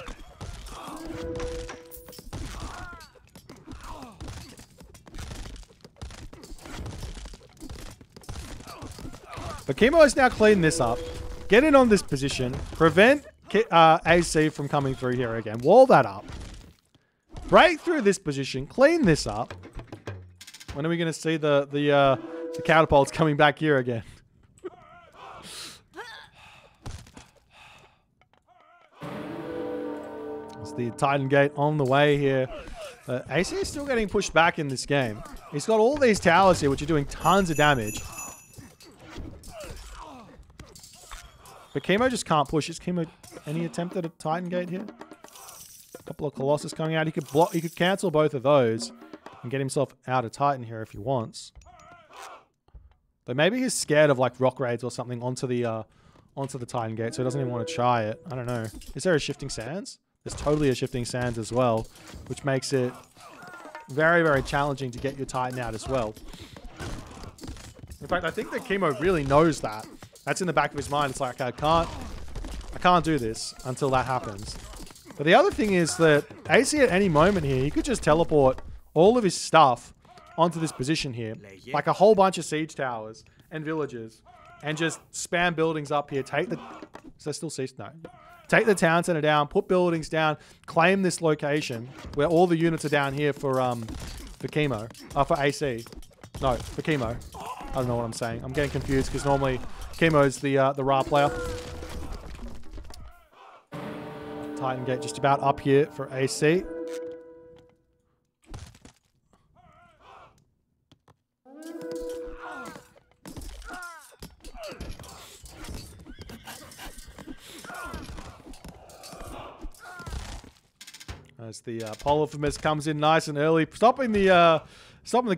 But Kimo has now cleaned this up. Get in on this position. Prevent AC from coming through here again. Wall that up. Break through this position. Clean this up. When are we going to see the catapults coming back here again? It's the Titan Gate on the way here. AC is still getting pushed back in this game. He's got all these towers here, which are doing tons of damage. But Kimo just can't push. Is Kimo any attempt at a Titan Gate here? A couple of Colossus coming out. He could block. He could cancel both of those and get himself out of Titan here if he wants. But maybe he's scared of like rock raids or something onto the Titan Gate, so he doesn't even want to try it. I don't know. Is there a shifting sands? There's totally a shifting sands as well, which makes it very, very challenging to get your Titan out as well. In fact, I think that Kimo really knows that. That's in the back of his mind. It's like, I can't do this until that happens. But the other thing is that AC at any moment here, he could just teleport all of his stuff onto this position here. Like a whole bunch of siege towers and villages. And just spam buildings up here. Take the... Is there still siege? No. Take the town center down. Put buildings down. Claim this location where all the units are down here for Kimo. For AC. No, for Kimo. I don't know what I'm saying. I'm getting confused because normally Kimo's the Ra player. Titan Gate just about up here for AC. As the Polyphemus comes in nice and early, stopping the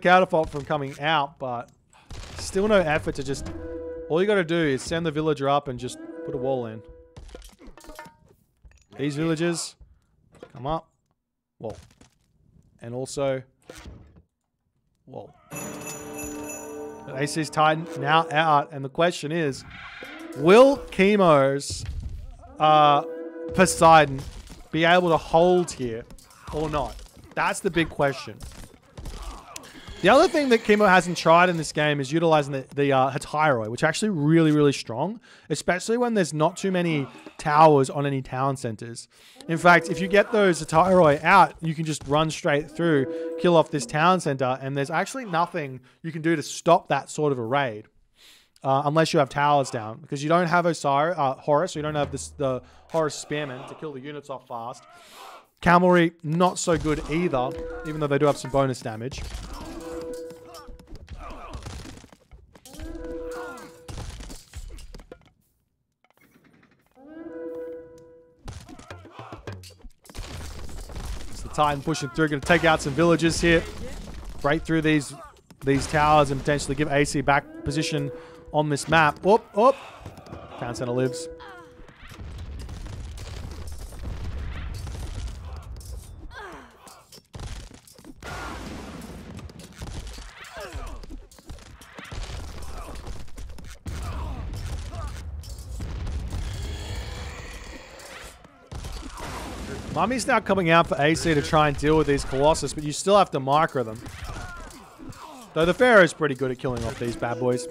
catapult from coming out, but still no effort to just... All you got to do is send the villager up and just put a wall in. These villagers come up, wall, and also wall. The AC's Titan now out, and the question is, will Kimo's Poseidon be able to hold here or not? That's the big question. The other thing that Kimo hasn't tried in this game is utilizing the Hetairoi, which are actually really, really strong, especially when there's not too many towers on any town centers. In fact, if you get those Hetairoi out, you can just run straight through, kill off this town center, and there's actually nothing you can do to stop that sort of a raid. Unless you have towers down, because you don't have Horus, so you don't have the Horus Spearmen to kill the units off fast. Cavalry, not so good either, even though they do have some bonus damage. It's the Titan pushing through, going to take out some villages here, break through these towers and potentially give AC back position on this map. Town center lives. Mummy's now coming out for AC to try and deal with these Colossus, but you still have to micro them. Though the Pharaoh's pretty good at killing off these bad boys.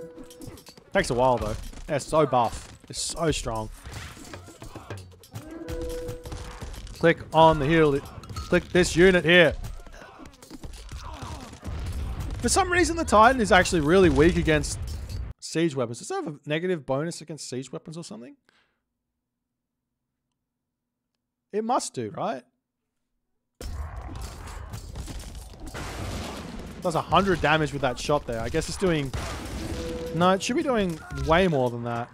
Takes a while though. They're so buff. They're so strong. Click on the heal. Click this unit here. For some reason, the Titan is actually really weak against siege weapons. Does it have a negative bonus against siege weapons or something? It must do, right? Does 100 damage with that shot there. I guess it's doing... No, it should be doing way more than that.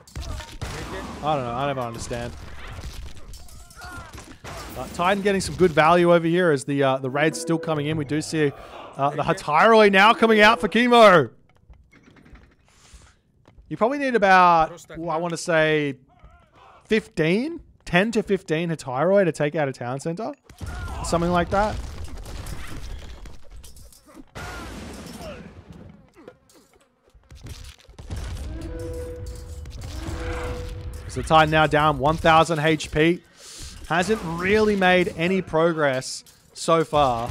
I don't know. I never understand. Titan getting some good value over here as the raid's still coming in. We do see the Hatyroi now coming out for Kimo. You probably need about, I want to say, 10 to 15 Hatyroi to take out a town center. Something like that. So Titan now down 1,000 HP. Hasn't really made any progress so far.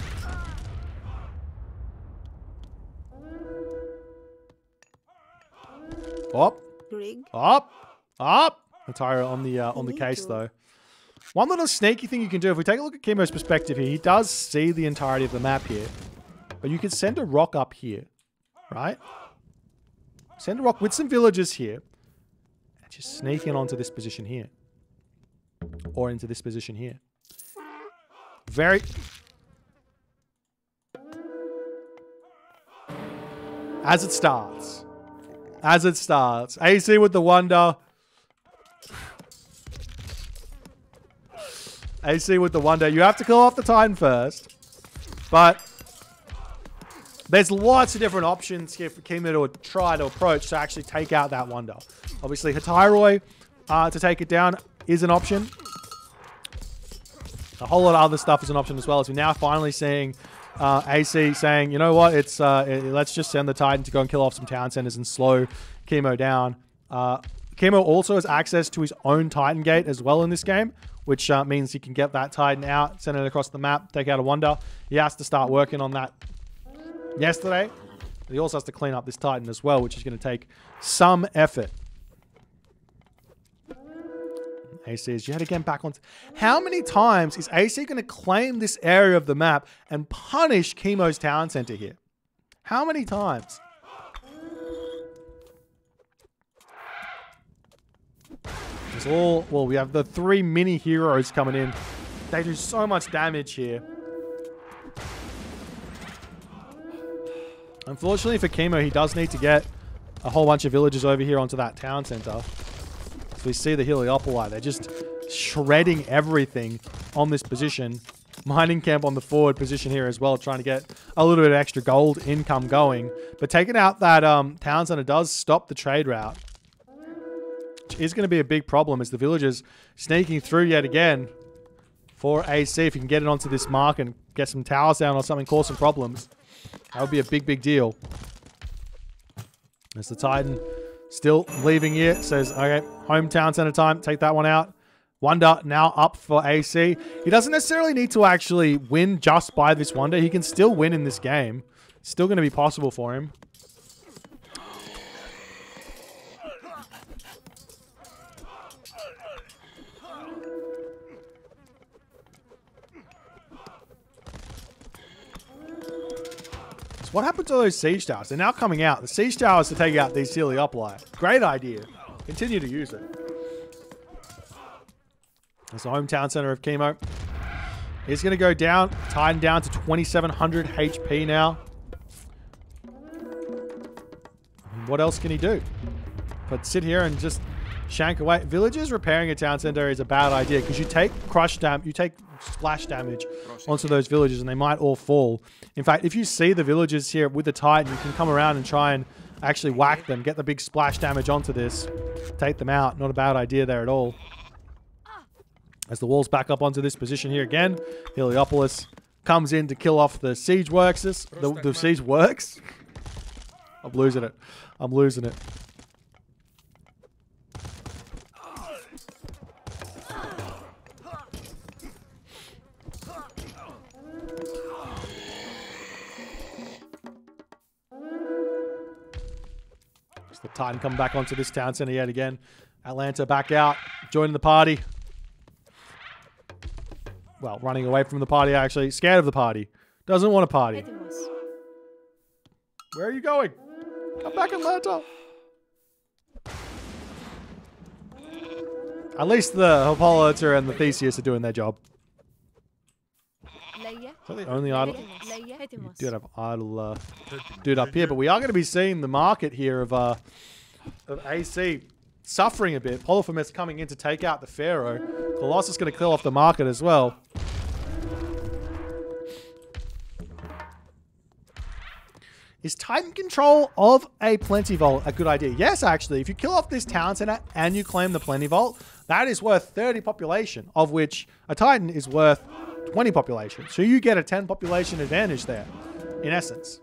Up. Hatyroi on the case though. One little sneaky thing you can do, if we take a look at Kimo's perspective here, he does see the entirety of the map here. But you can send a rock up here, right? Send a rock with some villagers here. And just sneak in onto this position here. Or into this position here. Very... As it starts. AC with the wonder. AC with the wonder. You have to kill off the Titan first. But there's lots of different options here for Kimo to try to approach to actually take out that wonder. Obviously, Hatyroi to take it down is an option. A whole lot of other stuff is an option as well. As we're now finally seeing AC saying, you know what, it's let's just send the Titan to go and kill off some town centers and slow Kimo down. Kimo also has access to his own Titan gate as well in this game, which means he can get that Titan out, send it across the map, take out a wonder. He has to start working on that yesterday. He also has to clean up this Titan as well, which is going to take some effort. AC is yet again back on. How many times is AC going to claim this area of the map and punish Kimo's town center here? How many times? It's all, well, we have the 3 mini heroes coming in. They do so much damage here. Unfortunately for Kimo, he does need to get a whole bunch of villagers over here onto that town center. So we see the Heliopoli. They're just shredding everything on this position. Mining camp on the forward position here as well, trying to get a little bit of extra gold income going. But taking out that town center does stop the trade route. Which is going to be a big problem as the villagers sneaking through yet again for AC. If you can get it onto this mark and get some towers down or something, cause some problems. That would be a big, big deal. As the Titan still leaving here. Says, okay, hometown center time. Take that one out. Wonder now up for AC. He doesn't necessarily need to actually win just by this wonder. He can still win in this game. It's still going to be possible for him. What happened to those siege towers? They're now coming out. The siege towers to take out these Heliopoli. Great idea. Continue to use it. That's the hometown center of Kimo. He's going to go down. Titan down to 2,700 HP now. What else can he do? But sit here and just shank away. Villagers repairing a town center is a bad idea because you take splash damage onto those villagers and they might all fall. In fact, if you see the villagers here with the Titan, you can come around and try and actually whack them, get the big splash damage onto this, take them out. Not a bad idea there at all. As the wall's back up onto this position here again, Heliopolis comes in to kill off the siege works. The siege works? I'm losing it. I'm losing it. It's the Titan coming back onto this town center yet again. Atlanta back out, joining the party. Well, running away from the party, actually. Scared of the party. Doesn't want to party. Where are you going? Come back, Atlanta. At least the Hippolyta and the Theseus are doing their job. Is that the only idol? You did have idol dude up here, but we are going to be seeing the market here of AC suffering a bit. Polyphemus coming in to take out the Pharaoh. Colossus going to kill off the market as well. Is Titan control of a Plenty Vault a good idea? Yes, actually. If you kill off this town center and you claim the Plenty Vault, that is worth 30 population, of which a Titan is worth 20 population. So you get a 10 population advantage there, in essence.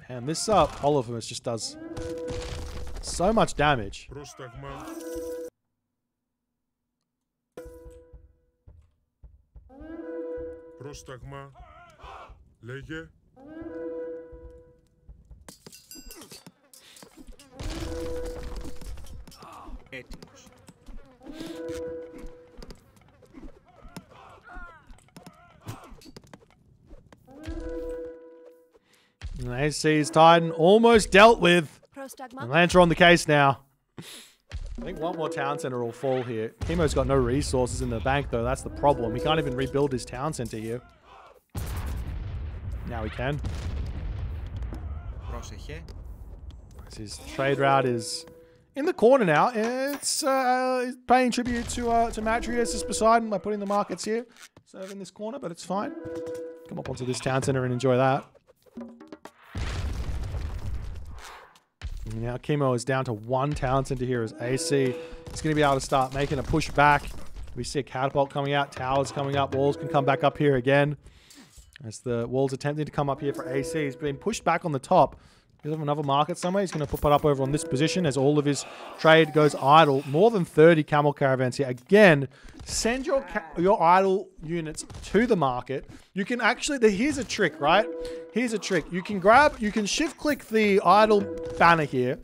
And this Polyphemus just does so much damage. Πρόσταγμα. Λέγε. Έτοιμος. And AC's Titan almost dealt with. Atlanta on the case now. I think one more town center will fall here. Kimo's got no resources in the bank, though. That's the problem. He can't even rebuild his town center here. Now he can. His trade route is in the corner now. It's paying tribute to Matrius' Poseidon by putting the markets here. So in this corner, but it's fine. Come up onto this town center and enjoy that. Now Kimo is down to one town center here as AC. He's going to be able to start making a push back. We see a catapult coming out, towers coming up, walls can come back up here again. As the walls attempting to come up here for AC. He's been pushed back on the top. He'll have another market somewhere. He's going to put that up over on this position as all of his trade goes idle. More than 30 camel caravans here. Again, send your idle units to the market. You can actually, here's a trick, right? Here's a trick. You can shift click the idle banner here.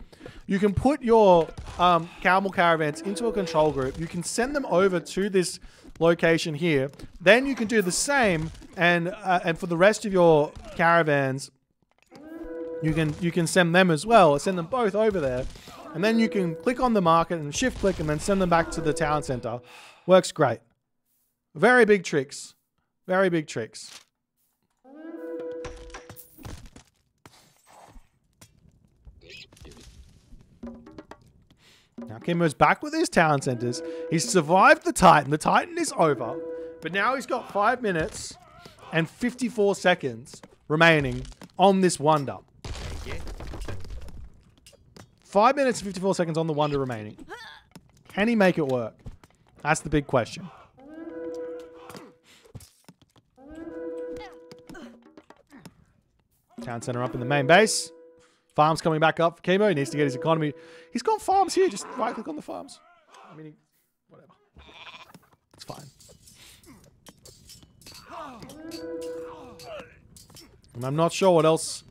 You can put your camel caravans into a control group. You can send them over to this location here. Then you can do the same and for the rest of your caravans, you can send them as well. Send them both over there. And then you can click on the market and shift click and then send them back to the town center. Works great. Very big tricks. Very big tricks. Now Kimo's back with his town centers. He's survived the Titan. The Titan is over. But now he's got 5 minutes and 54 seconds remaining on this wonder. 5 minutes and 54 seconds on the wonder remaining. Can he make it work? That's the big question. Town center up in the main base. Farms coming back up for Kimo. He needs to get his economy. He's got farms here. Just right click on the farms. I mean, whatever. It's fine. And I'm not sure what else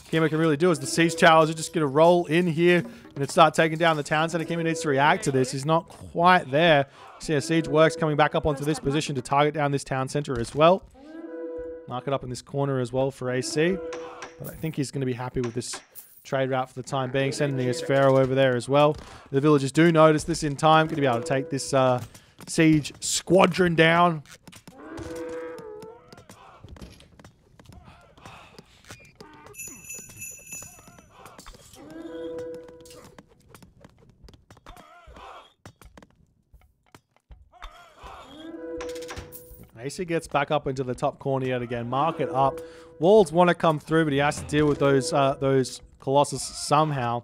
Kimo can really do, as the siege towers are just going to roll in here and start taking down the town center. Kimo needs to react to this. He's not quite there. See a siege works coming back up onto this position to target down this town center as well. Mark it up in this corner as well for AC. But I think he's going to be happy with this trade route for the time being, sending his Pharaoh over there as well. The villagers do notice this in time. Going to be able to take this siege squadron down. AC gets back up into the top corner yet again. Mark it up. Walls want to come through, but he has to deal with those Colossus somehow.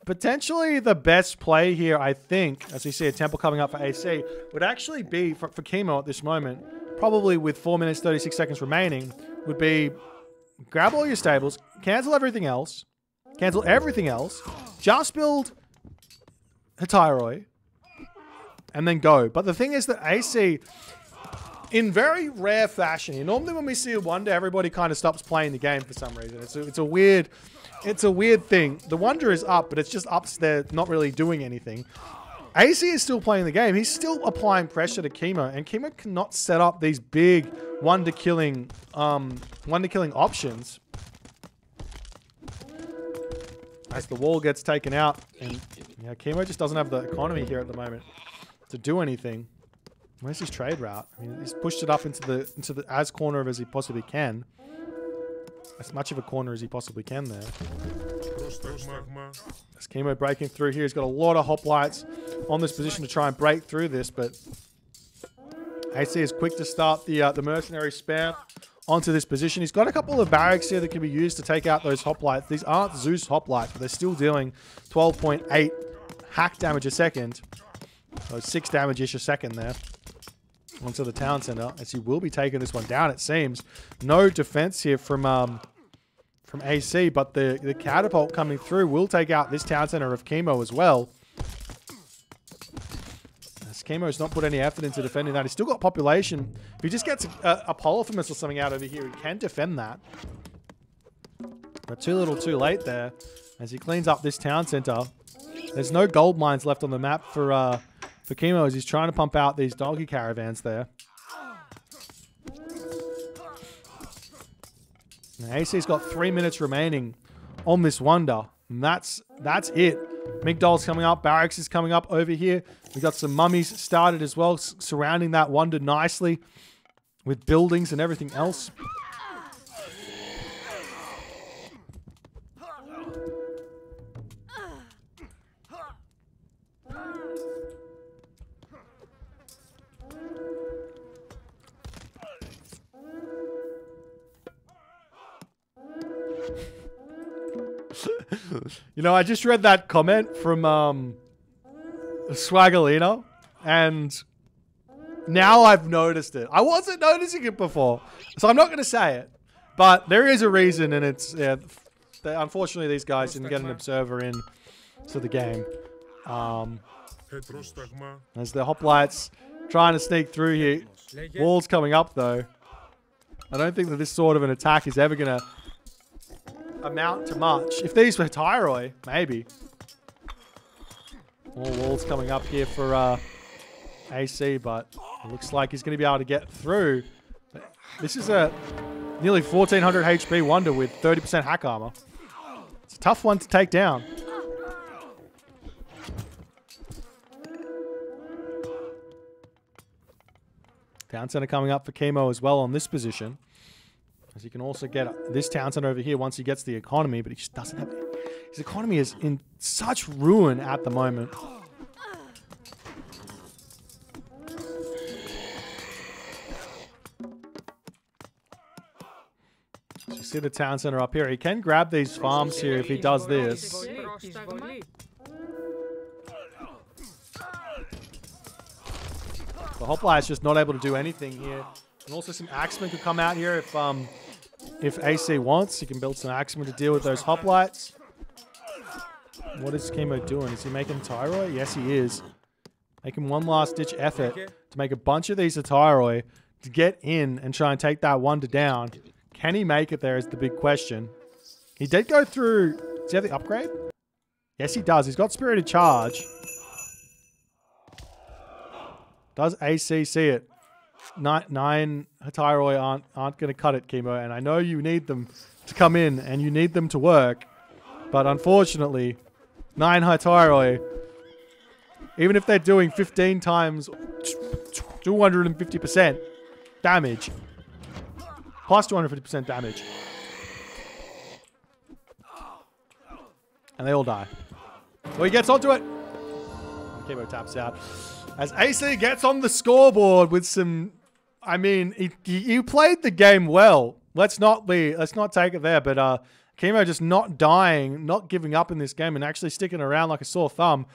Potentially the best play here, I think, as we see a temple coming up for AC, would actually be, for Kimo at this moment, probably with 4 minutes, 36 seconds remaining, would be grab all your stables, cancel everything else, just build Hetairoi, and then go. But the thing is that AC, in very rare fashion, here, normally when we see a wonder, everybody kind of stops playing the game for some reason. It's a weird thing. The wonder is up, but it's just up there, not really doing anything. AC is still playing the game. He's still applying pressure to Kimo, and Kimo cannot set up these big wonder-killing options. As the wall gets taken out, and Kimo just doesn't have the economy here at the moment to do anything. Where's his trade route? I mean, he's pushed it up into the as corner as he possibly can. As much of a corner as he possibly can there. As Kimo breaking through here, he's got a lot of hoplites on this position to try and break through this, but AC is quick to start the mercenary spam onto this position. He's got a couple of barracks here that can be used to take out those hoplites. These aren't Zeus hoplites, but they're still dealing 12.8 hack damage a second. So 6 damage-ish a second there onto the town center, as he will be taking this one down, it seems. No defense here from AC, but the catapult coming through will take out this town center of Kimo as well. As Kimo's not put any effort into defending that. He's still got population. If he just gets a Polyphemus or something out over here, he can defend that. But too little too late there, as he cleans up this town center. There's no gold mines left on the map for Kimo, as he's trying to pump out these doggy caravans there. Now, AC's got 3 minutes remaining on this wonder. And that's it. Migdol's coming up. Barracks is coming up over here. We've got some mummies started as well, surrounding that wonder nicely with buildings and everything else. You know, I just read that comment from Swagolino, and now I've noticed it. I wasn't noticing it before, so I'm not going to say it. But there is a reason, and it's unfortunately these guys didn't get an observer in to the game. As the hoplites trying to sneak through here. Walls coming up though. I don't think that this sort of an attack is ever going to amount to much. If these were Tyroi, maybe. More walls coming up here for AC, but it looks like he's going to be able to get through. This is a nearly 1400 HP wonder with 30% hack armor. It's a tough one to take down. Town center coming up for Kimo as well on this position. As he can also get this town center over here once he gets the economy, but he just doesn't have it. His economy is in such ruin at the moment. So you see the town center up here. He can grab these farms here if he does this. The hoplite's just not able to do anything here. And also some axemen could come out here if AC wants. He can build some axemen to deal with those hoplites. What is Kimo doing? Is he making Tyroi? Yes, he is. Making one last ditch effort to make a bunch of these Tyroi to get in and try and take that wonder down. Can he make it there is the big question. He did go through... Does he have the upgrade? Yes, he does. He's got Spirited Charge. Does AC see it? Nine Tyroi aren't going to cut it, Kimo, and I know you need them to come in and you need them to work, but unfortunately, 9 Tyroi, even if they're doing 15 times 250% damage, plus 250% damage, and they all die. So he gets onto it. Kimo taps out. As AC gets on the scoreboard with some... I mean, he played the game well. Let's not take it there. But Kimo just not dying, not giving up in this game, and actually sticking around like a sore thumb.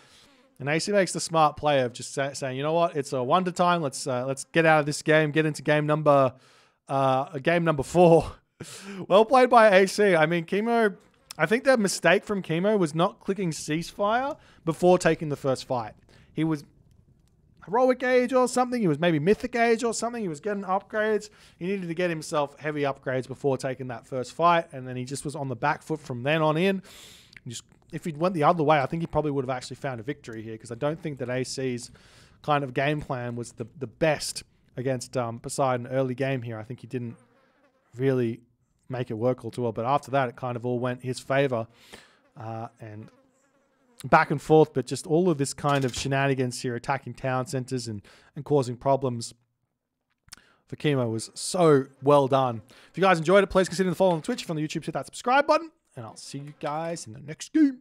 And AC makes the smart play of just saying, you know what, it's a wonder time. Let's get out of this game, get into game number 4. Well played by AC. I mean, Kimo. I think the mistake from Kimo was not clicking ceasefire before taking the first fight. He was heroic age or something. He was maybe mythic age or something. He was getting upgrades. He needed to get himself heavy upgrades before taking that first fight. And then he just was on the back foot from then on in. Just, if he'd went the other way, I think he probably would have actually found a victory here, because I don't think that AC's kind of game plan was the best against Poseidon early game here. I think he didn't really make it work all too well. But after that, it kind of all went his favor. And back and forth, but just all of this kind of shenanigans here, attacking town centers and causing problems for Kimo was so well done. If you guys enjoyed it, please consider the follow on Twitch. If you're on the YouTube, hit that subscribe button, and I'll see you guys in the next game.